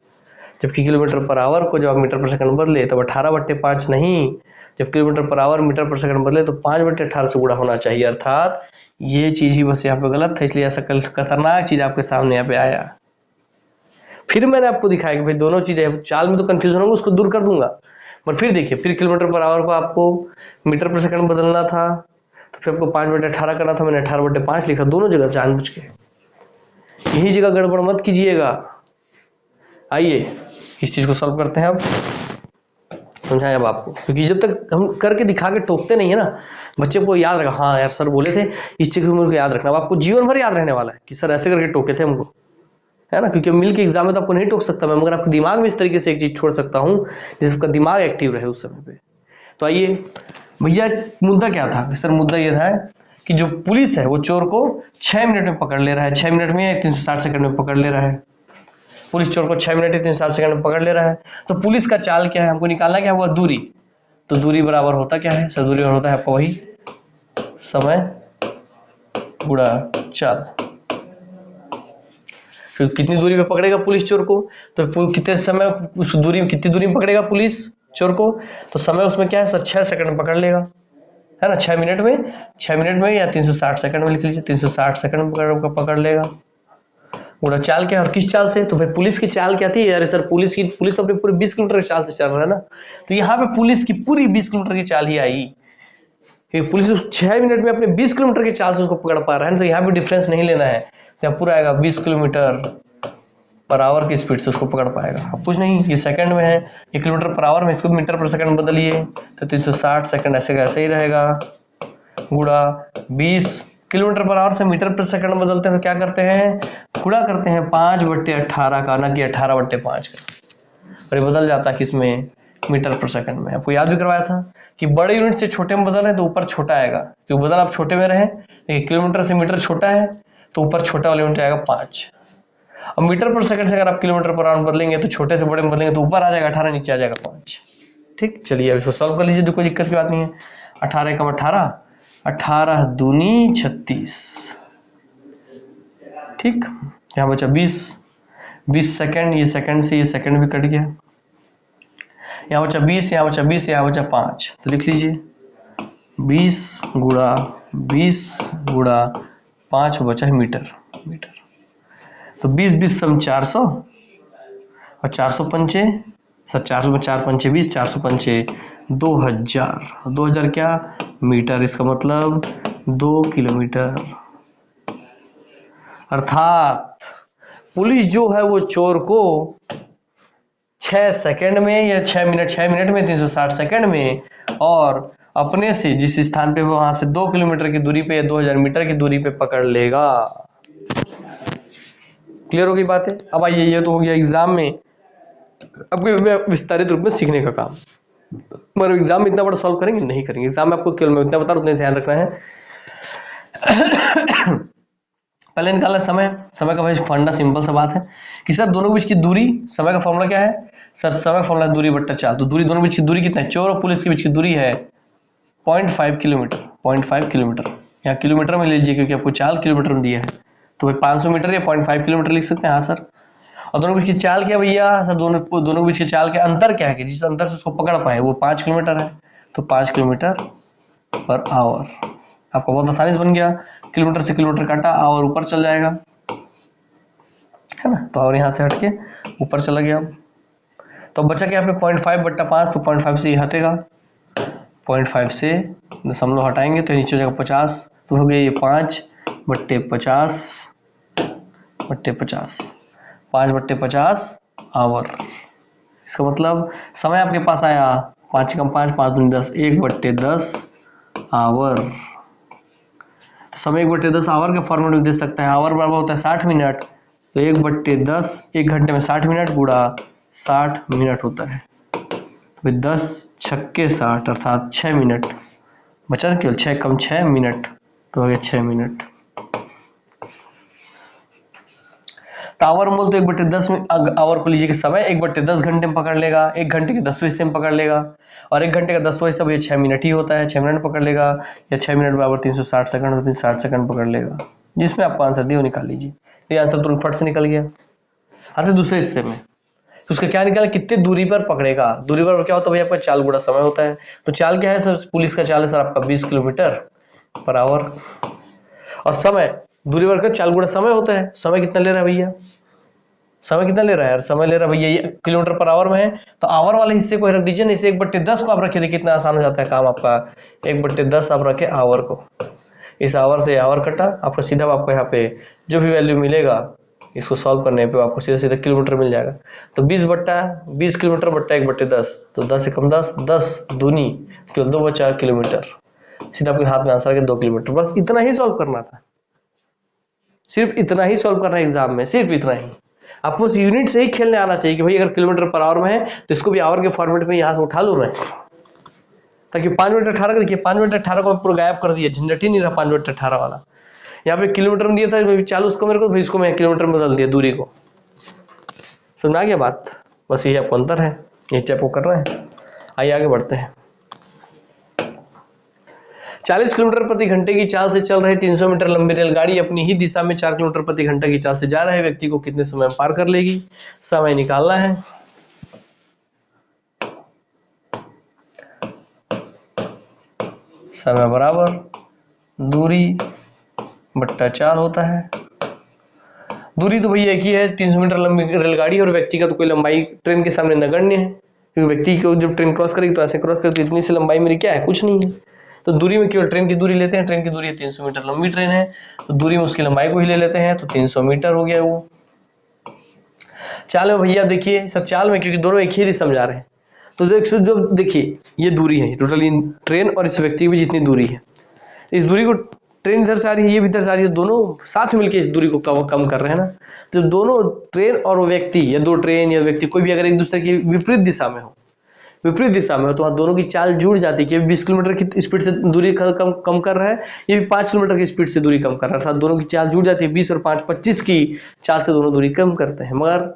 जबकि किलोमीटर पर आवर को जब आप मीटर पर सेकंड बदले तब 18/5 नहीं, जब किलोमीटर पर आवर मीटर पर सेकंड बदले तो 5/18 से गुणा होना चाहिए। अर्थात ये चीज ही बस यहाँ पे गलत था, इसलिए ऐसा खतरनाक चीज आपके सामने यहाँ पे आया। फिर मैंने आपको दिखाया कि भाई दोनों चीजें, चाल में तो कंफ्यूजन होगा, उसको दूर कर दूंगा। पर फिर देखिए, फिर किलोमीटर पर आवर को आपको मीटर पर सेकंड बदलना था, तो फिर आपको 5/18 करना था, मैंने 18/5 लिखा, दोनों जगह जानबूझ के। यही जगह गड़बड़ मत कीजिएगा। आइए इस चीज को सॉल्व करते हैं अब, समझाएं अब आपको, क्योंकि जब तक हम करके दिखा के टोकते नहीं है ना, बच्चे को याद रखा, हाँ यार सर बोले थे इस चीज को याद रखना। अब आपको जीवन भर याद रहने वाला है कि सर ऐसे करके टोके थे हमको, है ना। क्योंकि मिल के एग्जाम में तो आपको नहीं टोक सकता मैं, मगर आपके दिमाग में इस तरीके से एक चीज छोड़ सकता हूँ जिससे आपका दिमाग एक्टिव रहे उस समय पे। तो आइए भैया, मुद्दा क्या था सर? मुद्दा ये था कि जो पुलिस है वो चोर को 6 मिनट में पकड़ ले रहा है, 6 मिनट में या 360 सेकंड में पकड़ ले रहा है। पुलिस चोर को 6 मिनट या 360 सेकंड में पकड़ ले रहा है, तो पुलिस का चाल क्या है, हमको निकालना क्या हुआ, दूरी। तो दूरी बराबर होता क्या है सर? दूरी बराबर होता है आपका वही समय गुणा चाल। फिर कितनी दूरी पे पकड़ेगा पुलिस चोर को, तो कितने समय उस दूरी, कितनी दूरी में पकड़ेगा पुलिस चोर को, तो समय उसमें क्या है सर, 6 सेकंड में पकड़ लेगा, है ना। 6 मिनट में, 6 मिनट में या 360 सेकंड में लिख लीजिए, 360 सेकंड में पकड़ लेगा। गुणा चाल क्या है, और किस चाल से? तो भाई पुलिस की चाल क्या थी यार सर, पुलिस तो अपने पूरे 20 किलोमीटर की चाल से चल रहा है ना, तो यहाँ पे पुलिस की पूरी 20 किलोमीटर की चाल ही आई। पुलिस 6 मिनट में अपने 20 किलोमीटर की चाल से उसको पकड़ पा रहा है, तो यहाँ पे डिफरेंस नहीं लेना है, तो पूरा आएगा 20 किलोमीटर पर आवर की स्पीड से उसको पकड़ पाएगा। अब कुछ नहीं, ये सेकंड में है, ये किलोमीटर पर आवर में, इसको मीटर पर सेकंड बदलिए तो 360 सेकंड ऐसे का ऐसे ही रहेगा, गुणा 20 किलोमीटर पर आवर से मीटर पर सेकंड बदलते हैं तो क्या करते हैं, गुणा करते हैं 5/18 का, ना कि 18/5 का, और ये बदल जाता है किसमें, मीटर पर सेकंड में। आपको याद भी करवाया था कि बड़े यूनिट से छोटे में बदल है तो ऊपर छोटा आएगा, क्योंकि बदल आप छोटे में रहे, लेकिन किलोमीटर से मीटर छोटा है तो ऊपर छोटा वाला यूनिट आएगा 5। अब मीटर पर सेकंड से अगर आप किलोमीटर पर आवर बदलेंगे तो छोटे से बड़े में बदलेंगे तो ऊपर आ जाएगा 18, नीचे आ जाएगा 5। ठीक, चलिए अब इसको सॉल्व कर लीजिए, तो कोई दिक्कत की बात नहीं है। 18 एकम 18, 18 दूनी 36, ठीक, यहाँ बचा 20, 20 सेकंड, ये सेकंड से ये सेकंड भी कट गया, यहाँ बचा 20, यहाँ बचा 20, यहाँ बचा 5, तो लिख लीजिए 20 गुणा 20 गुणा 5 बचा है मीटर। तो 20 सम 400 और 400 पंचे, सर 400 में 4 पंचे 20, 400 पंचे 2000, 2000 क्या मीटर, इसका मतलब 2 किलोमीटर। अर्थात पुलिस जो है वो चोर को 6 सेकंड में या 6 मिनट में 360 सेकंड में और अपने से जिस स्थान पे वहां से 2 किलोमीटर की दूरी पे या 2000 मीटर की दूरी पे पकड़ लेगा। क्लियर होगी बातें। अब आइए, ये तो हो गया एग्जाम में आपको विस्तारित रूप में सीखने का काम, मगर एग्जाम में इतना बड़ा सॉल्व करेंगे नहीं करेंगे। एग्जाम में आपको केवल मैं इतना बता रहा हूं, उतना ध्यान रखना है। पहले निकालना समय का भाई फंडा सिंपल सा बात है कि सर दोनों के बीच की दूरी, समय का फॉर्मूला क्या है सर, समय का फॉर्मूला दूरी बट्टा चाल। तो दूरी, दोनों के बीच की दूरी कितना है, चोर और पुलिस के बीच की दूरी है 0.5 किलोमीटर, 0.5 किलोमीटर, यहाँ किलोमीटर में ले लीजिए क्योंकि आपको चाल किलोमीटर में दिया है, तो भाई 500 मीटर या 0.5 किलोमीटर लिख सकते हैं। हाँ सर। और दोनों के बीच की चाल क्या भैया सर, दोनों के बीच की चाल के अंतर क्या है कि जिस अंतर से उसको पकड़ पाए वो 5 किलोमीटर है, तो 5 किलोमीटर पर आवर। आपका बहुत आसानी से बन गया, किलोमीटर से किलोमीटर काटा, आवर ऊपर चल जाएगा, है ना, तो और यहाँ से हटके ऊपर चला गया। तो बचा क्या पे 0.5 बट्टा 5, तो 0.5 से ये हटेगा, 0.5 से दशमलव हटाएंगे तो नीचे हो जाएगा 50, तो हो गया ये 5 बट्टे 50 बट्टे 50, 5 बट्टे 50 आवर। इसका मतलब समय आपके पास आया 5 कम 5, 5 दूनी 10, 1 बट्टे 10 आवर। समय 1 बट्टे 10 आवर के फॉर्मेट में दे सकता है, आवर बराबर होता है 60 मिनट, तो 1 बट्टे 10, 1 घंटे में 60 मिनट गुणा 60 मिनट होता है, तो 10 छक्के 60 अर्थात 6 मिनट बचा, केवल 6 कम 6 मिनट, तो हो गया 6 मिनट। तो आवर बोल तो 1 बट्टे 10 में आवर को लीजिए कि समय 1 बट्टे 10 घंटे में पकड़ लेगा, 1 घंटे के 10वें हिस्से में पकड़ लेगा, और 1 घंटे का 10वां हिस्सा भैया 6 मिनट ही होता है, 6 मिनट पकड़ लेगा, या 6 मिनट बराबर 360 सेकंड, तो 360 सेकंड पकड़ लेगा। जिसमें आपको आंसर दिया वो निकाल लीजिए। ये आंसर तुरंत फट से निकल गया। अर्थात दूसरे हिस्से में तो उसका क्या निकाला, कितने दूरी पर पकड़ेगा। दूरी पर क्या होता है भैया आपका चाल गुणा समय होता है। तो चाल क्या है सर, पुलिस का चाल है सर आपका 20 किलोमीटर पर आवर, और समय दूरी पर का चाल गुणा समय होता है। समय कितना ले रहा है भैया, समय कितना ले रहा है यार, समय ले रहा है भैया ये किलोमीटर पर आवर में है, तो आवर वाले हिस्से को रख दीजिए ना, इसे 1 बट्टे 10 को आप रखिए, कितना आसान हो जाता है काम आपका। 1 बट्टे 10 आप रखे आवर को, इस आवर से आवर कटा, आपका सीधा आपको यहाँ पे जो भी वैल्यू मिलेगा इसको सॉल्व करने पे आपको सीधा सीधा किलोमीटर मिल जाएगा। तो 20 किलोमीटर बट्टा 1 बट्टे 10, तो 10 से कम 10, 10 दूनी केवल 2 बचा किलोमीटर, सीधा आपके हाथ में आंसर के 2 किलोमीटर। बस इतना ही सॉल्व करना था, सिर्फ इतना ही सॉल्व करना है एग्जाम में, सिर्फ इतना ही। आपको बस यूनिट से ही खेलने आना चाहिए कि भाई अगर किलोमीटर पर आवर में है तो इसको भी आवर के फॉर्मेट में यहाँ से उठा लूँ मैं, ताकि 5 बटे 18 का देखिए 5 बटे 18 को पूरा गायब कर दिया, झंझट ही नहीं रहा 5 बटे 18 वाला। यहाँ पे किलोमीटर में दिया था, चालू उसको मेरे को, भाई इसको मैं किलोमीटर में बदल दिया दूरी को। समझ आ गया बात, बस यही आपको अंतर है, ये चेक को कर रहे हैं। आइए आगे बढ़ते हैं। 40 किलोमीटर प्रति घंटे की चाल से चल रही 300 मीटर लंबी रेलगाड़ी अपनी ही दिशा में 4 किलोमीटर प्रति घंटे की चाल से जा रहे व्यक्ति को कितने समय में पार कर लेगी। समय निकालना है। समय बराबर दूरी बट्टा चाल होता है। दूरी तो भैया एक ही है, 300 मीटर लंबी रेलगाड़ी, और व्यक्ति का तो कोई लंबाई ट्रेन के सामने नगण्य है, क्योंकि व्यक्ति को जब ट्रेन क्रॉस करेगी तो ऐसे क्रॉस करती है, इतनी सी लंबाई मेरी क्या है, कुछ नहीं है। तो दूरी में केवल ट्रेन की दूरी लेते हैं, ट्रेन की दूरी 300 मीटर, लंबी ट्रेन है तो दूरी में उसकी लंबाई को ही ले लेते हैं, तो 300 मीटर हो गया वो। चाल में भैया देखिए सर, चाल में क्योंकि दोनों एक ही दिशा में जा रहे हैं, तो जो देखिए ये दूरी है टोटल ट्रेन और इस व्यक्ति की भी जितनी दूरी है, इस दूरी को ट्रेन इधर से आ रही है, ये भी इधर से आ रही है, दोनों साथ में मिलकर इस दूरी को कम कर रहे हैं ना। तो दोनों ट्रेन और व्यक्ति, या दो ट्रेन या व्यक्ति कोई भी अगर एक दूसरे की विपरीत दिशा में हो, तो वहाँ दोनों की चाल जुड़ जाती है कि 20 किलोमीटर की स्पीड से दूरी कम कर रहा है, ये भी 5 किलोमीटर की स्पीड से दूरी कम कर रहा है, अर्थात दोनों की चाल जुड़ जाती है। 20 और 5 25 की चाल से दोनों दूरी कम करते हैं। मगर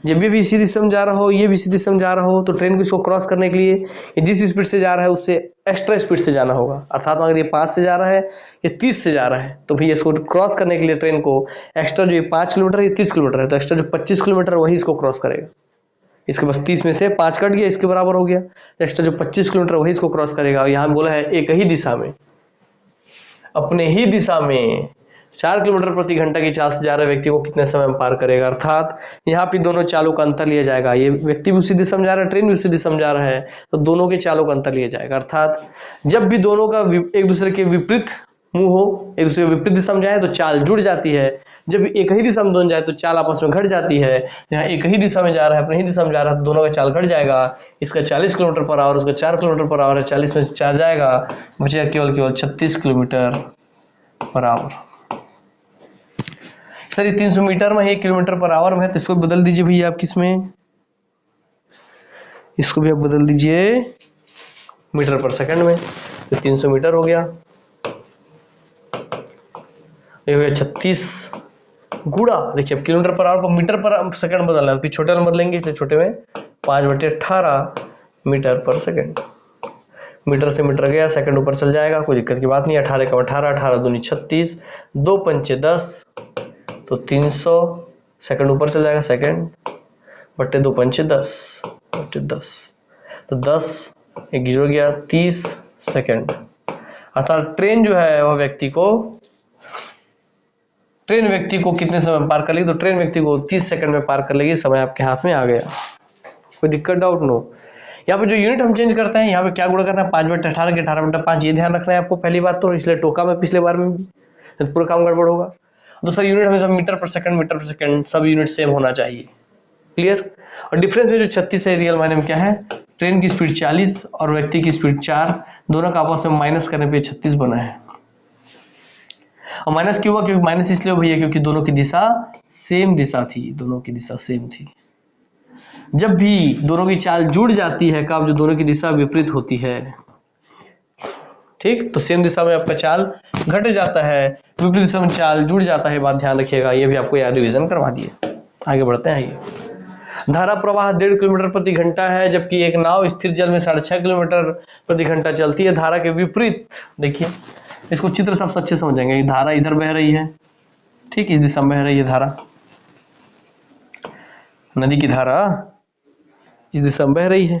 जब भी इसी दिशा में जा रहा हो, ये भी इसी दिशा में जा रहा हो, तो ट्रेन को इसको क्रॉस करने के लिए ये जिस स्पीड से जा रहा है उससे एक्स्ट्रा स्पीड से जाना होगा। अर्थात अगर ये 5 से जा रहा है, ये 30 से जा रहा है, तो भैया इसको क्रॉस करने के लिए ट्रेन को एक्स्ट्रा जो ये 5 किलोमीटर ये 30 किलोमीटर है, तो एक्स्ट्रा जो 25 किलोमीटर वही इसको क्रॉस करेगा। इसके पास 30 में से 5 कट गया, इसके बराबर हो गया, एक्स्ट्रा जो 25 किलोमीटर वही इसको क्रॉस करेगा। यहाँ बोला है एक ही दिशा में, अपने ही दिशा में 4 किलोमीटर प्रति घंटा की चाल से जा रहे व्यक्ति को कितने समय में पार करेगा। अर्थात यहाँ पे दोनों चालों का अंतर लिया जाएगा। ये व्यक्ति भी उसी दिशा में जा रहा है, ट्रेन भी उसी दिशा में जा रहा है, तो दोनों के चालों का अंतर लिया जाएगा। अर्थात जब भी दोनों का एक दूसरे के विपरीत मुंह हो, एक दूसरे के विपरीत दिशा में जाए तो चाल जुड़ जाती है। जब एक ही दिशा में दोनों जाए तो चाल आपस में घट जाती है। यहाँ एक ही दिशा में जा रहा है, अपनी ही दिशा में जा रहा है, तो दोनों का चाल घट जाएगा। इसका 40 किलोमीटर पर आवर, उसका 4 किलोमीटर पर आवर है, 40 में से 4 जाएगा, बचेगा केवल 36 किलोमीटर पर आवर। सर ये 300 मीटर में है, 1 किलोमीटर पर आवर में है, तो इसको बदल दीजिए भैया आप किसमें, इसको भी आप बदल दीजिए मीटर पर सेकंड में, तो 300 मीटर हो गया। ये हो गया 36 गुणा, देखिए अब किलोमीटर पर आवर को मीटर पर सेकंड बदलना है, तो छोटे में बदलेंगे, इसलिए छोटे में 5/18 मीटर पर सेकंड। मीटर से मीटर गया, सेकंड ऊपर चल जाएगा, कोई दिक्कत की बात नहीं। 18 का 18, 18 दूनी 36, 2 पंचे 10, तो 300 सेकंड ऊपर चल जाएगा, सेकंड बट्टे 2 पंचे 10 बट्टे 10, तो 10 एक गिर गया 30 सेकंड। अर्थात ट्रेन जो है वह ट्रेन व्यक्ति को कितने समय में पार कर लेगी, तो ट्रेन व्यक्ति को 30 सेकंड में पार कर लेगी। समय आपके हाथ में आ गया, कोई दिक्कत डाउट नो। यहाँ पे जो यूनिट हम चेंज करते हैं, यहाँ पे क्या गुणा करना है, 5/18 के 18/5, ये ध्यान रखना है आपको पहली बात तो, इसलिए टोका में पिछले बार में भी, तो पूरा काम गड़बड़ होगा। दूसरा यूनिट हमेशा मीटर पर सेकंड सब यूनिट सेम होना चाहिए, क्लियर। और डिफरेंस में जो 36 है रियल मायने में क्या है, ट्रेन की स्पीड 40 और व्यक्ति की स्पीड 4, दोनों का आपस में माइनस करने पे 36 बना है। और माइनस क्यों हुआ, क्योंकि माइनस इसलिए भैया क्योंकि दोनों की दिशा सेम दिशा थी, दोनों की दिशा सेम थी। जब भी दोनों की चाल जुड़ जाती है कब, जो दोनों की दिशा विपरीत होती है, ठीक, तो सेम दिशा में आपका चाल घट जाता है, विपरीत दिशा में चाल जुड़ जाता है, बात ध्यान रखिएगा। ये भी आपको याद रिवीजन करवा दिए। आगे बढ़ते हैं। आइए, धारा प्रवाह 1.5 किलोमीटर प्रति घंटा है, जबकि एक नाव स्थिर जल में 6.5 किलोमीटर प्रति घंटा चलती है। धारा के विपरीत, देखिए इसको चित्र सबसे अच्छे समझेंगे। ये धारा इधर बह रही है, ठीक, इस दिशा में बह रही है धारा, नदी की धारा इस दिशा में बह रही है,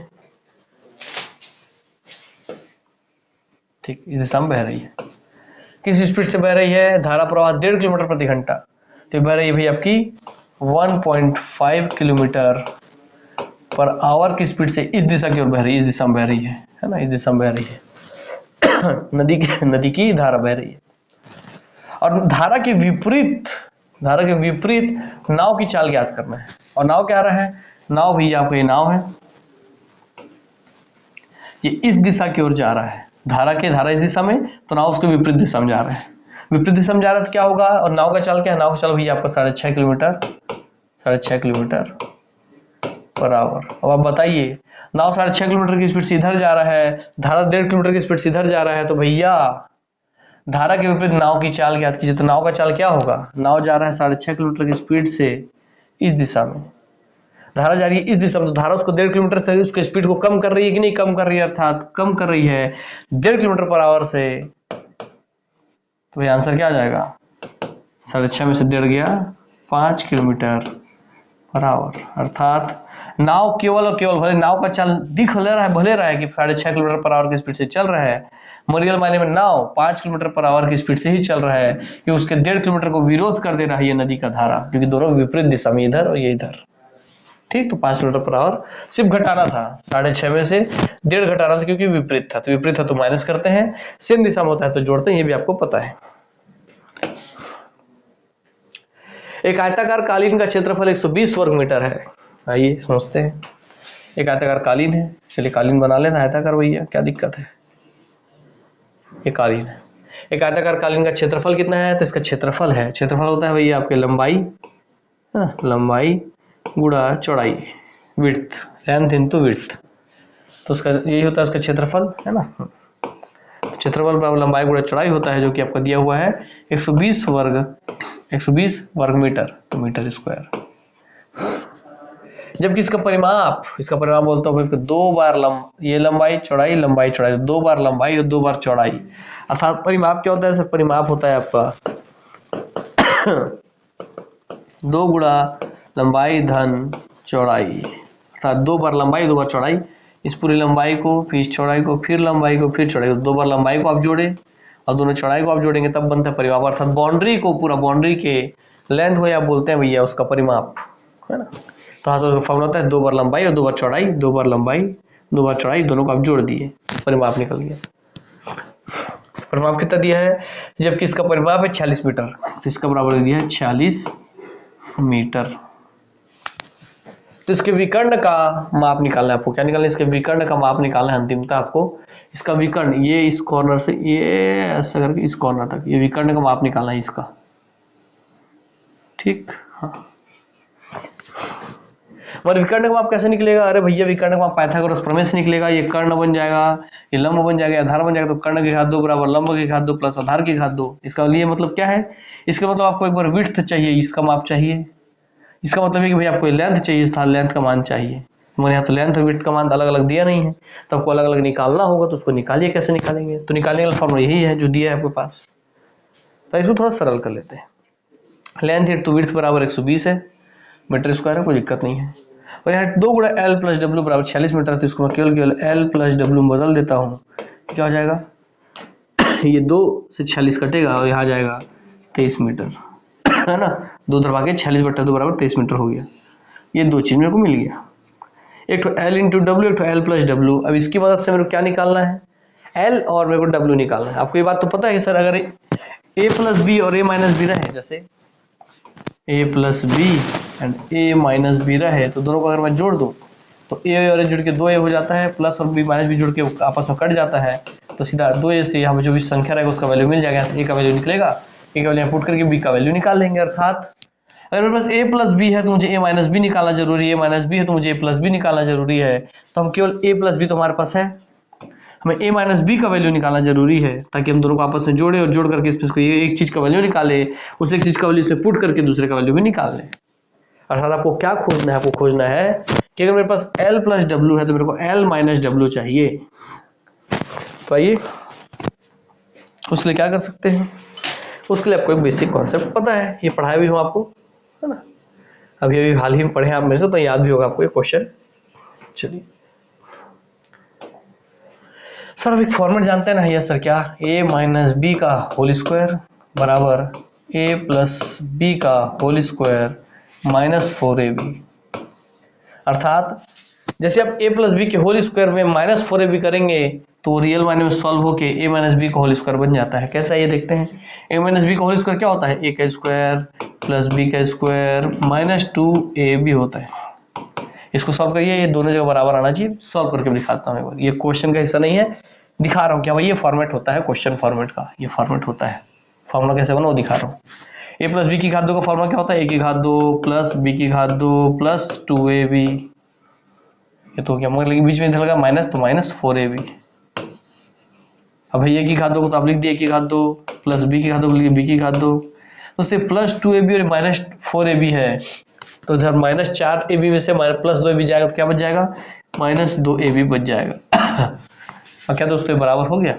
ठीक, इस दिशा में बह रही है। किस स्पीड से बह रही है, धारा प्रवाह 1.5 किलोमीटर प्रति घंटा, तो बह रही है भाई आपकी 1.5 किलोमीटर पर आवर की स्पीड से इस दिशा की ओर बह रही है, इस दिशा में बह रही है ना, इस दिशा में बह रही है। नदी की धारा बह रही है। और धारा के विपरीत नाव की चाल ज्ञात करना है। और नाव क्या रहा है, नाव भैया आपको ये नाव है, ये इस दिशा की ओर जा रहा है, धारा इस दिशा में, तो नाव उसके विपरीत दिशा में जा रहा है। विपरीत दिशा में जा रहा है तो क्या होगा, और नाव का चाल क्या है, नाव का चाल भैया आपका 6.5 किलोमीटर पर आवर। अब आप बताइए, नाव 6.5 किलोमीटर की स्पीड से इधर जा रहा है, धारा 1.5 किलोमीटर की स्पीड से इधर जा रहा है, तो भैया धारा के विपरीत नाव की चाल ज्ञात कीजिए। तो नाव का चाल क्या होगा, नाव जा रहा है 6.5 किलोमीटर की स्पीड से इस दिशा में, धारा जा रही है इस दिशा में, तो धारा उसको 1.5 किलोमीटर से उसके स्पीड को कम कर रही है कि नहीं, कम कर रही है, अर्थात कम कर रही है 1.5 किलोमीटर पर आवर से। तो भाई आंसर क्या आ जाएगा, 6.5 में से 1.5 गया 5 किलोमीटर पर आवर। अर्थात नाव केवल और केवल, भले नाव का चाल दिख ले रहा है, भले रहा है कि 6.5 किलोमीटर पर आवर की स्पीड से चल रहा है, रियल मायने में नाव 5 किलोमीटर पर आवर की स्पीड से ही चल रहा है, कि उसके 1.5 किलोमीटर को विरोध कर दे रहा है ये नदी का धारा, क्योंकि दोनों विपरीत दिशा में, इधर और ये इधर, ठीक। तो 5 किलोमीटर पर आवर सिर्फ घटाना था, 6.5 में से 1.5 घटाना था, क्योंकि विपरीत था, तो विपरीत था तो माइनस करते हैं, सेम दिशा में होता है तो जोड़ते हैं, ये भी आपको पता है। एक आयताकार कालीन का क्षेत्रफल 120 वर्ग मीटर है। आइए समझते हैं। एक आयताकार कालीन है, चलिए कालीन बना लेना, आयताकार भैया क्या दिक्कत है, ये कालीन है। एक आयताकार कालीन का क्षेत्रफल कितना है, तो इसका क्षेत्रफल होता है भैया आपके लंबाई गुणा चौड़ाई, विड्थ, लेंथ इनटू विड्थ, तो उसका यही होता है उसका क्षेत्रफल, है ना। क्षेत्रफल बराबर लंबाई गुणा चौड़ाई होता है, जो कि आपका दिया हुआ है 120 वर्ग मीटर, तो मीटर स्क्वायर। जबकि इसका परिमाप बोलता हूँ फिर 2 बार ये लंबाई चौड़ाई 2 बार लंबाई और 2 बार चौड़ाई। अर्थात परिमाप क्या होता है सर? परिमाप होता है आपका 2 गुणा लंबाई धन चौड़ाई, अर्थात 2 बार लंबाई 2 बार चौड़ाई। इस पूरी लंबाई को फिर इस चौड़ाई को फिर लंबाई को फिर चौड़ाई को, 2 बार लंबाई को आप जोड़े और दोनों चौड़ाई को आप जोड़ेंगे तब बनता है परिमाप। अर्थात बाउंड्री को, पूरा बाउंड्री के लेंथ हो या बोलते हैं भैया उसका परिमाप, है ना। तो हाँ सर फॉर्मूला होता है 2 बार लंबाई और 2 बार चौड़ाई, 2 बार लंबाई 2 बार चौड़ाई, दोनों को आप जोड़ दिए, परिमाप निकल गया। परिमाप कितना दिया है? जबकि इसका परिमाप है 46 मीटर, तो इसका बराबर दिया है 46 मीटर। तो इसके विकर्ण का माप निकालना है आपको। क्या निकालना है? इसके विकर्ण का माप निकालना है अंतिमतः आपको। इसका विकर्ण, ये इस कॉर्नर से ये ऐसा करके इस कॉर्नर तक, ये विकर्ण का माप निकालना है इसका, ठीक। हाँ, और विकर्ण का माप कैसे निकलेगा? अरे भैया विकर्ण का माप पाइथागोरस प्रमेय से निकलेगा। ये कर्ण बन जाएगा, ये लंब बन जाएगा, आधार बन जाएगा, तो कर्ण की घात 2 बराबर लंब की घात 2 प्लस आधार की घात 2। इसका लिए मतलब क्या है? इसका मतलब आपको एक बार विड्थ चाहिए, इसका माप चाहिए। इसका मतलब है कि भाई आपको लेंथ चाहिए था, लेंथ का मान चाहिए। मैंने यहाँ तो लेंथ और विड्थ का मान अलग अलग दिया नहीं है, तो आपको अलग अलग निकालना होगा। तो उसको निकालिए, कैसे निकालेंगे? तो निकालने का फॉर्मूला यही है जो दिया है आपके पास। तो इसको थोड़ा सरल कर लेते हैं। लेंथ इंटू विड्थ बराबर 120 है मीटर स्क्वायर है, कोई दिक्कत नहीं है। और यहाँ 2 गुणा एल प्लस डब्ल्यू बराबर 46 मीटर, तो इसको मैं केवल एल प्लस डब्ल्यू में बदल देता हूँ। क्या हो जाएगा? ये 2 से 46 कटेगा और यहाँ जाएगा 23 मीटर, है ना। 2 दबा के 46/2 बराबर 23 मीटर हो गया। ये 2 चीज मेरे को मिल गया, एक तो एल इंटू डब्ल्यू, एक तो एल प्लस डब्ल्यू। अब इसकी मदद से मेरे को क्या निकालना है? एल और मेरे को डब्ल्यू निकालना है। आपको ये बात तो पता है कि सर अगर ए प्लस बी और ए माइनस बी रहे, जैसे A plus B and A minus B रहे, तो दोनों को अगर मैं जोड़ दूं तो ए और ए जुड़ के 2a हो जाता है, प्लस और बी माइनस बी जुड़ के आपस में कट जाता है, तो सीधा 2a से यहाँ पे जो भी संख्या रहेगा उसका वैल्यू मिल जाएगा। यहाँ से ए का वैल्यू निकलेगा, ए का वैल्यू पुट करके बी का वैल्यू निकाल लेंगे। अर्थात अगर मेरे पास a प्लस बी है तो मुझे a माइनस बी निकालना जरूरी है, a माइनस बी है तो मुझे a प्लस बी निकालना जरूरी है। तो हम केवल a प्लस बी तो हमारे पास है, हमें a माइनस बी का वैल्यू निकालना जरूरी है, ताकि हम दोनों को आपस में जोड़े और जोड़ करके इसमें ये एक चीज का वैल्यू निकाले, उस एक चीज का वैल्यू इसमें पुट करके दूसरे का वैल्यू भी निकाल लें। अर्थात आपको क्या खोजना है? आपको खोजना है कि अगर मेरे पास l प्लस डब्ल्यू है तो मेरे को l माइनस डब्ल्यू चाहिए। तो आइए उसके लिए क्या कर सकते हैं? उसके लिए आपको एक बेसिक कॉन्सेप्ट पता है, ये पढ़ाया भी हूँ आपको, है ना। अभी अभी हाल ही में पढ़े आप मेरे से, तो याद भी होगा आपको ये क्वेश्चन। चलिए सर अब एक फॉर्मेट जानते हैं ना? यस सर, क्या? a माइनस बी का होल स्क्वायर बराबर a प्लस बी का होल स्क्वायर माइनस 4ab। अर्थात जैसे आप a प्लस बी के होल स्क्वायर में माइनस 4ab करेंगे तो रियल माइनस में सॉल्व होके a माइनस बी का होल स्क्वायर बन जाता है। कैसा है ये देखते हैं। a माइनस बी का होल स्क्वायर क्या होता है? a का स्क्वायर प्लस b का स्क्वायर माइनस 2ab होता है। इसको सॉल्व करिए, ये दोनों जगह बराबर आना चाहिए। सॉल्व करके दिखाता हूँ एक बार, ये क्वेश्चन का हिस्सा नहीं है, दिखा रहा हूँ क्या भाई ये फॉर्मेट होता है क्वेश्चन फॉर्मेट का, ये फॉर्मेट होता है। फॉर्मूला कैसे बना वो दिखा रहा हूँ। a प्लस बी की घात 2 का फॉर्मूला क्या होता है? a की घात 2 प्लस b की घात 2 प्लस 2ab। ये तो क्या मगर बीच में लगा माइनस, तो माइनस 4ab। अब भैया की घात 2 को तो आप लिख दिए a की घात 2 प्लस b की घात 2 को लिख दिए b की घात 2, तो उससे प्लस 2ab और माइनस 4ab है, तो इधर माइनस 4ab में से माइनस प्लस 2ab जाएगा तो क्या बच जाएगा? माइनस 2ab बच जाएगा। और क्या दोस्तों ये बराबर हो गया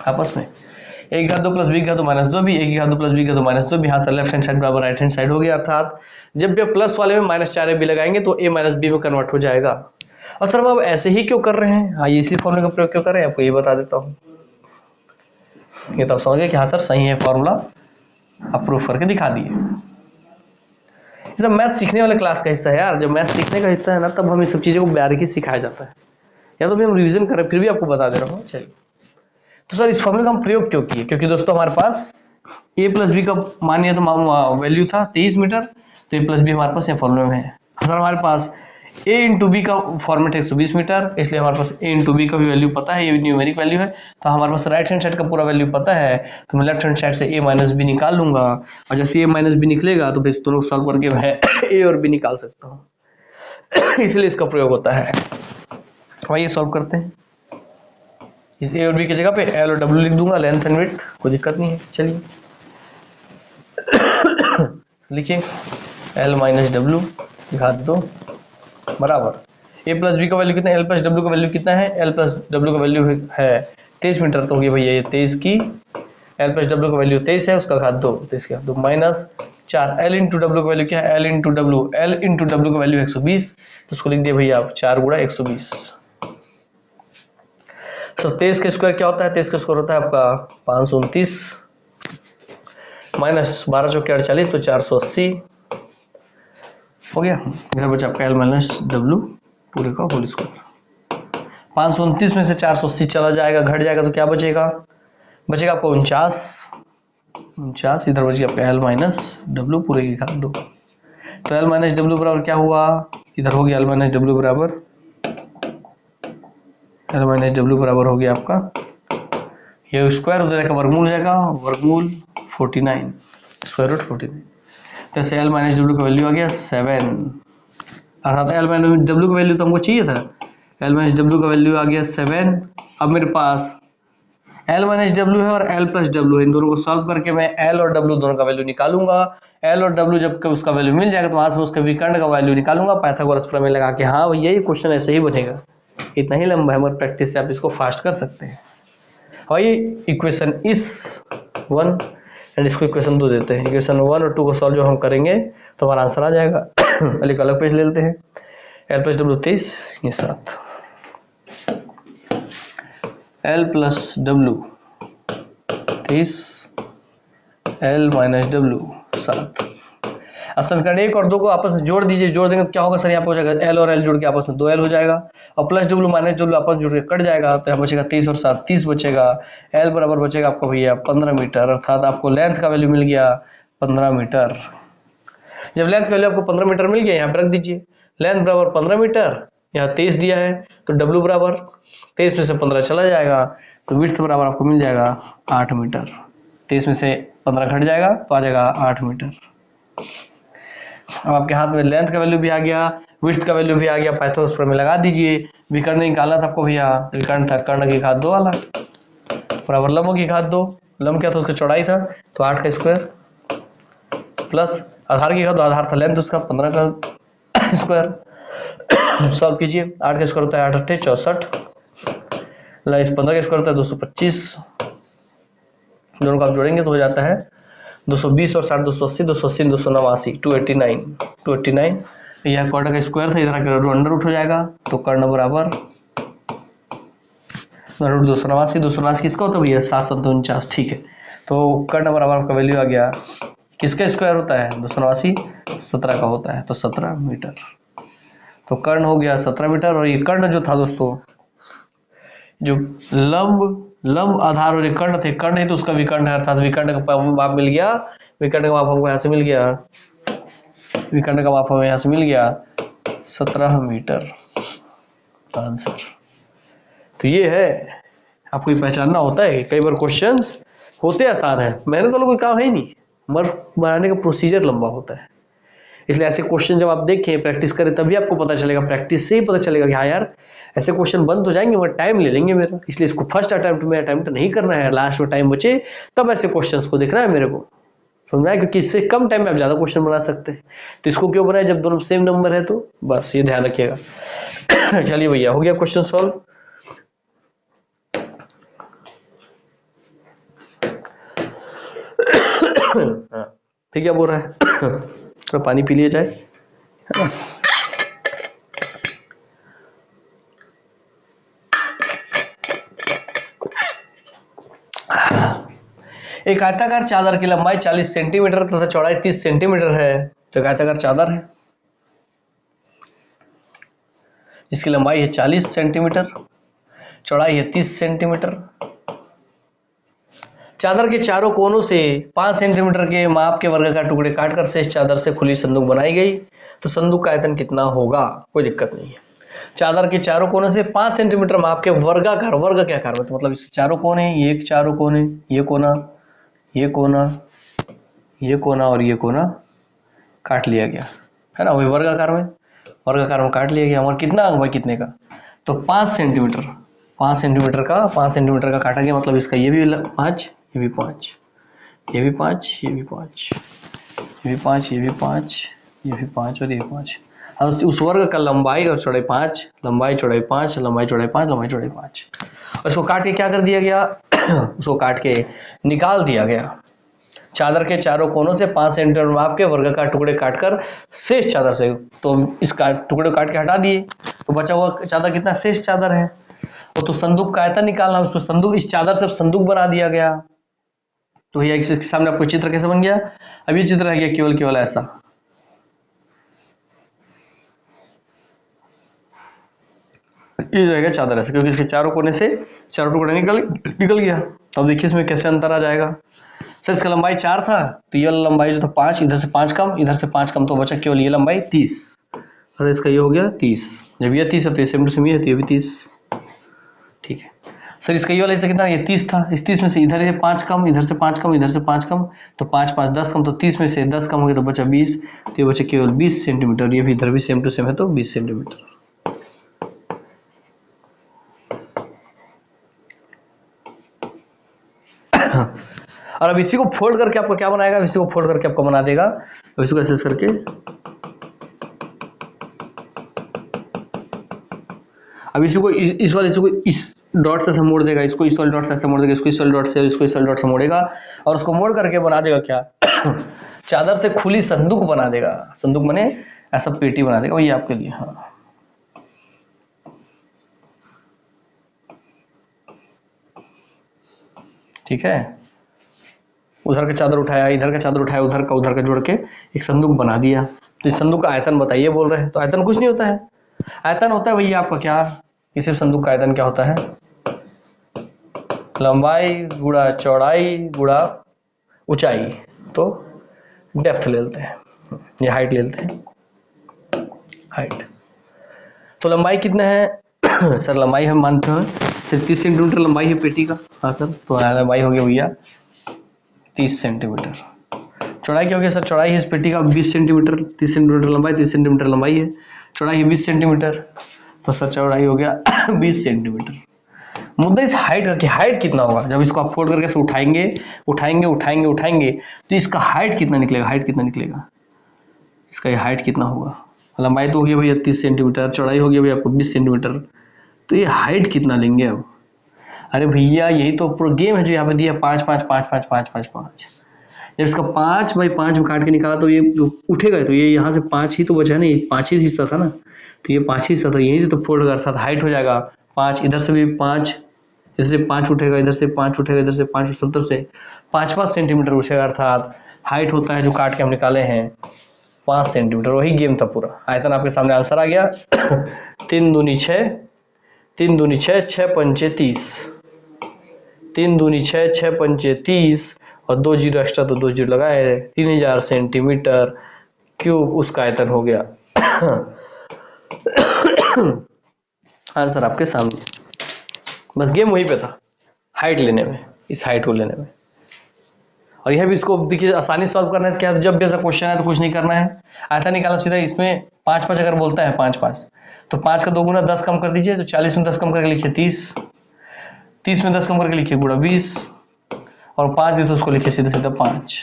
आपस में। a की घात 2 प्लस b की घात 2 माइनस 2b, a की घात 2 प्लस b की घात 2 माइनस 2b, यहाँ से लेफ्ट हैंड साइड बराबर राइट हैंड साइड हो गया। अर्थात जब भी प्लस वाले में माइनस 4ab लगाएंगे तो a माइनस b में कन्वर्ट हो जाएगा। और सर अब ऐसे ही क्यों कर रहे हैं? हाँ, इसी फॉर्मूले का प्रयोग क्यों कर रहे हैं आपको ये बता देता हूँ। ये तो आप समझिए कि हाँ सर सही है फॉर्मूला, आप प्रूफ करके दिखा दिए। ये सब मैथ सीखने वाले क्लास का हिस्सा है यार। जब मैथ सीखने का हिस्सा है ना, तब हमें सब चीज़ों को बारीकी सिखाया जाता है, या तो भी हम रिवीजन करें फिर भी आपको बता दे रहा हूँ। चलिए तो सर इस फॉर्मूले का हम प्रयोग क्यों किए? क्योंकि दोस्तों हमारे पास a प्लस बी का मानिए तो वैल्यू था 23 मीटर, तो a प्लस बी हमारे पास ये फॉर्मूले में है। सर हमारे पास a इंटू बी का फॉर्मेट है 120 मीटर, इसलिए हमारे पास a इंटू बी का भी वैल्यू पता है, ये न्यूमेरिक वैल्यू है। तो हमारे पास राइट हैंड साइड का पूरा वैल्यू पता है, तो मैं लेफ्ट हैंड साइड से a माइनस बी निकाल लूंगा, और जैसे a माइनस बी निकलेगा तो फिर दोनों सॉल्व करके मैं a और b निकाल सकता हूँ। इसलिए इसका प्रयोग होता है। आइए सॉल्व करते हैं। इस a और b की जगह पे l और w लिख दूंगा, लेंथ एंड विड्थ, कोई दिक्कत नहीं है। चलिए लिखिए l माइनस डब्ल्यू की घात 2 बराबर ए प्लस बी का वैल्यू कितना है, एल प्लस डब्ल्यू का वैल्यू कितना है, एल प्लस डब्ल्यू का वैल्यू है 23 मीटर, तो होगी भैया ये 23 की एल प्लस डब्ल्यू का वैल्यू 23 है, उसका घात 2, 23 का 2 माइनस 4 एल इंटू डब्ल्यू का वैल्यू क्या है, एल इंटू डब्ल्यू का वैल्यू 120, तो उसको लिख दिया भैया आप 4 गुणा 120। तो 23 का स्क्वायर क्या होता है, 23 का स्क्वायर होता है आपका 529 माइनस 12 चौके 48 तो 480 हो गया। इधर बचा आपका एल माइनस डब्ल्यू पूरे का होल स्क्वायर। 529 में से 480 चला जाएगा, घट जाएगा तो क्या बचेगा, बचेगा आपको 49, इधर बचेगा आपका एल माइनस डब्ल्यू पूरे की घात 2। तो एल माइनस डब्ल्यू बराबर क्या हुआ, इधर हो गया एल माइनस डब्ल्यू बराबर हो गया आपका ये स्क्वायर उधर का वर्गमूल हो जाएगा, वर्गमूल 49 स्क्वायर रूट 49, जैसे एल माइनस डब्ल्यू का वैल्यू आ गया 7, अर्थात एल माइनस डब्ल्यू का वैल्यू तो हमको चाहिए था, एल माइनस डब्ल्यू का वैल्यू आ गया 7। अब मेरे पास एल माइनस डब्ल्यू है और एल प्लस डब्ल्यू है, इन दोनों को सॉल्व करके मैं एल और डब्ल्यू दोनों का वैल्यू निकालूंगा। एल और डब्ल्यू जब उसका वैल्यू मिल जाएगा तो वहां से उसका विकर्ण का वैल्यू निकालूंगा, पाइथागोरस प्रमेय लगा के। हाँ भैया ये क्वेश्चन ऐसे ही बनेगा, इतना ही लंबा है, मगर प्रैक्टिस से आप इसको फास्ट कर सकते हैं। और ये इक्वेशन इस 1 एंड इसको इक्वेशन 2 देते हैं, इक्वेशन 1 और 2 को सॉल्व जब हम करेंगे तो हमारा आंसर आ जाएगा। एक अलग पेज ले लेते हैं, एल प्लस डब्ल्यू 23 ये 7, L plus W 23 L minus W 7। अब समीकरण 1 और 2 को आपस में जोड़ दीजिए, जोड़ देंगे तो क्या होगा सर, यहाँ पे हो जाएगा एल और एल जुड़ के आपस में 2L हो जाएगा, और प्लस डब्ल्यू माइनस डब्ल्यू आपस में जुड़ के कट जाएगा, तो यहाँ बचेगा 23 और 7 30 बचेगा। एल बराबर बचेगा आपको भैया 15 मीटर, अर्थात आपको लेंथ का वैल्यू मिल गया 15 मीटर। जब लेंथ का वैल्यू आपको 15 मीटर मिल गया, यहाँ पे रख दीजिए लेंथ बराबर 15 मीटर, यहाँ 23 दिया है तो डब्ल्यू बराबर 23 में से 15 चला जाएगा, तो विड्थ बराबर आपको मिल जाएगा 8 मीटर। 23 में से 15 घट जाएगा तो आ जाएगा 8 मीटर। अब आपके हाथ में लेंथ का वैल्यू भी आ गया, विड्थ का वैल्यू भी आ गया, पाइथागोरस प्रमेय लगा दीजिए। विकर्ण निकालना था आपको भैया, विकर्ण था कर्ण की घात 2 वाला बराबर लंब की घात 2, लंब क्या था उसका चौड़ाई था तो 8 का स्क्वायर प्लस आधार की घात 2, आधार था लेंथ उसका 15 का स्क्वायर। सॉल्व कीजिए, 8 का स्क्वायर होता है 8 8 64, इस 15 का स्क्वायर होता है 225, दोनों को आप जोड़ेंगे तो हो जाता है 220 और 60 280 280 289 289। यह कर्ण का स्क्वायर था, इधर आकर अंडर रूट हो जाएगा, तो कर्ण बराबर रूट 289 किसका होता है भैया 749, ठीक है। तो कर्ण बराबर आपका वैल्यू आ गया, किसका स्क्वायर होता है 289 17 का होता है, तो 17 मीटर। तो कर्ण हो गया 17 मीटर, और ये कर्ण जो था दोस्तों, जो लंब आधार और कर्ण थे, कर्ण है तो उसका विकर्ण है, अर्थात विकर्ण का माप मिल गया, विकर्ण का माप हमको यहाँ से मिल गया, विकर्ण का माप हमें यहाँ से मिल गया 17 मीटर आंसर। तो ये है, आपको ये पहचानना होता है, कई बार क्वेश्चंस होते आसान है, मेहनत वाला कोई काम है ही नहीं, मगर बनाने का प्रोसीजर लंबा होता है। इसलिए ऐसे क्वेश्चन जब आप देखें, प्रैक्टिस करें, तभी आपको पता चलेगा, प्रैक्टिस से ही पता चलेगा कि हाँ यार ऐसे क्वेश्चन बंद हो जाएंगे मगर टाइम ले लेंगे मेरा, इसलिए इसको फर्स्ट अटेम्प्ट में अटेम्प्ट नहीं करना है, लास्ट में टाइम बचे तब ऐसे क्वेश्चंस को देखना है मेरे को, समझ रहा है, क्योंकि इससे कम टाइम में आप ज्यादा क्वेश्चन बना सकते हैं। तो इसको क्यों बनाए, जब दोनों सेम नंबर है, तो बस ये ध्यान रखिएगा। चलिए भैया हो गया क्वेश्चन सॉल्व। ठीक है, बोल रहा है थोड़ा पानी पी लिया जाए, है ना। एक आयताकार चादर की लंबाई 40 सेंटीमीटर तथा चौड़ाई 30 सेंटीमीटर है, तो आयताकार चादर है इसकी लंबाई है 40 सेंटीमीटर, चौड़ाई है 30 सेंटीमीटर। चादर के चारों कोनों से 5 सेंटीमीटर के माप के वर्गाकार टुकड़े काटकर शेष चादर से खुली संदूक बनाई गई, तो संदूक का आयतन कितना होगा, कोई दिक्कत नहीं है। चादर के चारों कोनों से 5 सेंटीमीटर माप के वर्गाकार, वर्ग क्या आकार में, तो मतलब इसके चारों कोने, ये एक चारों कोने, ये कोना, ये कोना, ये कोना और ये कोना काट लिया गया, है ना, वही वर्गाकार में काट लिया गया। और कितना अंग भाई, कितने का, तो 5 सेंटीमीटर, 5 सेंटीमीटर का काटा गया, मतलब इसका ये भी 5, ये भी 5, ये भी 5, ये भी 5, ये भी 5, ये भी 5, ये भी 5 और ये 5। और उस वर्ग का लंबाई और चौड़ाई 5, लंबाई चौड़ाई 5, लंबाई चौड़ाई 5, लंबाई चौड़ाई 5। और इसको काट के क्या कर दिया गया उसको काट के निकाल दिया गया। चादर के चारों कोनों से 5 सेंटीमीटर माप के वर्ग का टुकड़े काटकर शेष चादर से, तो इसका टुकड़े काट के हटा दिए, तो बचा हुआ चादर कितना शेष चादर है। वो तो संदूक का आयतन निकालना, उसको संदूक, इस चादर से संदूक बना दिया गया। तो भैया इसके सामने आपको चित्र कैसे बन गया, अब ये चित्र रह गया केवल ऐसा। ये रहेगा चादर ऐसे, क्योंकि इसके चारों कोने से चारों टुकड़े निकल गया। तो अब देखिए इसमें कैसे अंतर आ जाएगा। सर इसका लंबाई 4 था, तो ये लंबाई जो था 5, इधर से 5 कम, इधर से 5 कम, तो बचा केवल ये लंबाई 30। सर इसका ये हो गया 30। जब ये 30 है तो ये सेम टू सेम ये है, तो ये भी 30। ठीक है सर, इसका ये वाला हिस्सा कितना, ये 30 था, इस 30 में से इधर से 5 कम, इधर से 5 कम, इधर से 5 कम, तो 5 5 10 कम, तो 30 में से 10 कम हो गया, तो बचा 20, तो ये बचा केवल 20 सेंटीमीटर। ये भी इधर भी सेम टू सेम है, तो 20 सेंटीमीटर। और अब इसी को फोल्ड करके आपको क्या बनाएगा, इसी को फोल्ड करके आपको बना देगा, तो इसको ऐसे करके, अब इसी को इस वाले इसी को इस डॉट से मोड़ देगा, इसको इस वाले डॉट से ऐसे मोड़ देगा, इसको इस वाले डॉट से, इसको इस वाले डॉट से मोड़ेगा, और उसको मोड़ करके बना देगा क्या चादर से खुली संदूक बना देगा। संदूक माने ऐसा पेटी बना देगा, वही आपके लिए। हाँ ठीक है, उधर का चादर उठाया, इधर का चादर उठाया, उधर का जोड़ के एक संदूक बना दिया। तो इस संदूक का आयतन बताइए बोल रहे हैं, तो आयतन कुछ नहीं होता है, आयतन होता है भैया आपका क्या, इस संदूक का आयतन क्या होता है, लंबाई गुणा चौड़ाई गुणा ऊंचाई, तो डेप्थ ले लेते हैं, ये हाइट ले लेते हैं, हाइट। तो लंबाई कितना है सर, लंबाई हम मानते हैं सिर्फ 30 सेंटीमीटर लंबाई है पेटी का। हाँ सर, तो लंबाई हो गया भैया 30 सेंटीमीटर। चौड़ाई क्या हो गया सर, चौड़ाई इस पेटी का 20 सेंटीमीटर, 30 सेंटीमीटर लंबाई, 30 सेंटीमीटर लंबाई है, चौड़ाई है 20 सेंटीमीटर, तो सर चौड़ाई हो गया 20 सेंटीमीटर। मुद्दा इस हाइट का कि हाइट कितना होगा, जब इसको आप फोल्ड करके उठाएंगे उठाएंगे उठाएंगे उठाएंगे, तो इसका हाइट कितना निकलेगा, हाइट कितना निकलेगा, इसका ये हाइट कितना होगा। लंबाई तो हो गया भैया 30 सेंटीमीटर, चौड़ाई हो गया भैया आपको 20 सेंटीमीटर, तो ये हाइट कितना लेंगे अब। अरे भैया यही तो पूरा गेम है जो यहाँ पे दिया, 5 5 5 5 5 5 5। जब इसका 5 बाई 5 में काट के निकाला, तो ये जो उठेगा, तो ये यहाँ से 5 ही तो बचा है ना, ये 5 ही हिस्सा था ना, तो ये 5 ही हिस्सा था, यहीं से तो फोल्ड करता था, हाइट हो जाएगा 5, इधर से भी 5, इधर से 5 उठेगा, इधर से 5 उठेगा, इधर से 5, 70 से 5 सेंटीमीटर उठेगा, अर्थात हाइट होता है जो काट के हम निकाले हैं 5 सेंटीमीटर। वही गेम था पूरा। आयतन आपके सामने आंसर आ गया 3 दूनी 6, 3 दूनी 6, 6 पंचे 30, 3 दूनी 6, 6 पंचे 30, और 2 जीरो एक्स्ट्रा, तो 2 जीरो लगाए, 3000 सेंटीमीटर क्यूब उसका आयतन हो गया। आंसर आपके सामने, बस गेम वहीं पे था, हाइट लेने में, इस हाइट को लेने में। और यह भी इसको देखिए आसानी सॉल्व करना है, क्या जब भी ऐसा क्वेश्चन है तो कुछ नहीं करना है, आयतन निकालना सीधा, इसमें 5 5 अगर बोलता है 5 5, तो 5 का 2 गुना 10 कम कर दीजिए, तो 40 में 10 कम करके लिखिए 30, 30 में 10 कम करके लिखिए गुणा 20, और 5 दिए तो उसको लिखिए सीधा सीधा 5,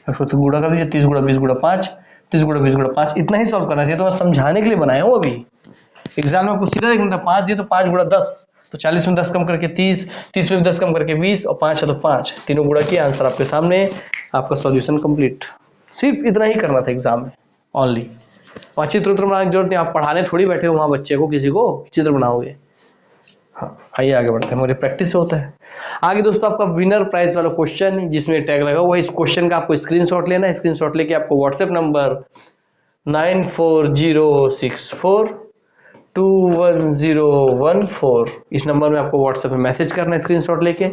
उसको तो गुणा कर दीजिए, 30 गुणा 20 गुणा 5, 30 गुणा 20 गुणा 5, इतना ही सॉल्व करना चाहिए। तो मैं समझाने के लिए बनाया हूँ, अभी एग्जाम में आपको सीधा देखना था, 5 दिए तो 5 गुणा 10, तो 40 में 10 कम करके 30, 30 में 10 कम करके 20, और 5 है तो 5, तीनों गुणा किया, आंसर आपके सामने, आपका सॉल्यूशन कंप्लीट। सिर्फ इतना ही करना था एग्जाम में ओनली, वहाँ चित्र बनाने की जरूरत नहीं, आप पढ़ाने थोड़ी बैठे हो वहाँ बच्चे को, किसी को चित्र बनाओगे। हाँ आइए आगे बढ़ते हैं, मुझे प्रैक्टिस से होता है। आगे दोस्तों आपका विनर प्राइज वाला क्वेश्चन जिसमें टैग लगा हुआ है, इस क्वेश्चन का आपको स्क्रीनशॉट लेना है, स्क्रीनशॉट लेके आपको व्हाट्सएप नंबर 9406421014 इस नंबर में आपको व्हाट्सएप में मैसेज करना है स्क्रीनशॉट लेके,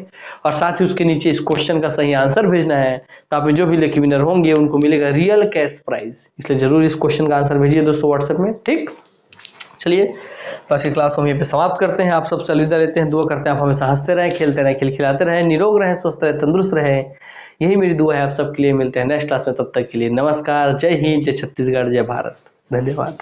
और साथ ही उसके नीचे इस क्वेश्चन का सही आंसर भेजना है, तो आप जो भी लेके विनर होंगे उनको मिलेगा रियल कैश प्राइज। इसलिए जरूर इस क्वेश्चन का आंसर भेजिए दोस्तों व्हाट्सएप में। ठीक, चलिए तो आज की क्लास को हम यहीं पे समाप्त करते हैं, आप सबसे अलविदा लेते हैं, दुआ करते हैं आप हमेशा हंसते रहें, खेलते रहें, खिलखिलाते रहें, निरोग रहें, स्वस्थ रहें, तंदुरुस्त रहें, यही मेरी दुआ है आप सबके लिए। मिलते हैं नेक्स्ट क्लास में, तब तक के लिए नमस्कार, जय हिंद, जय छत्तीसगढ़, जय भारत, धन्यवाद।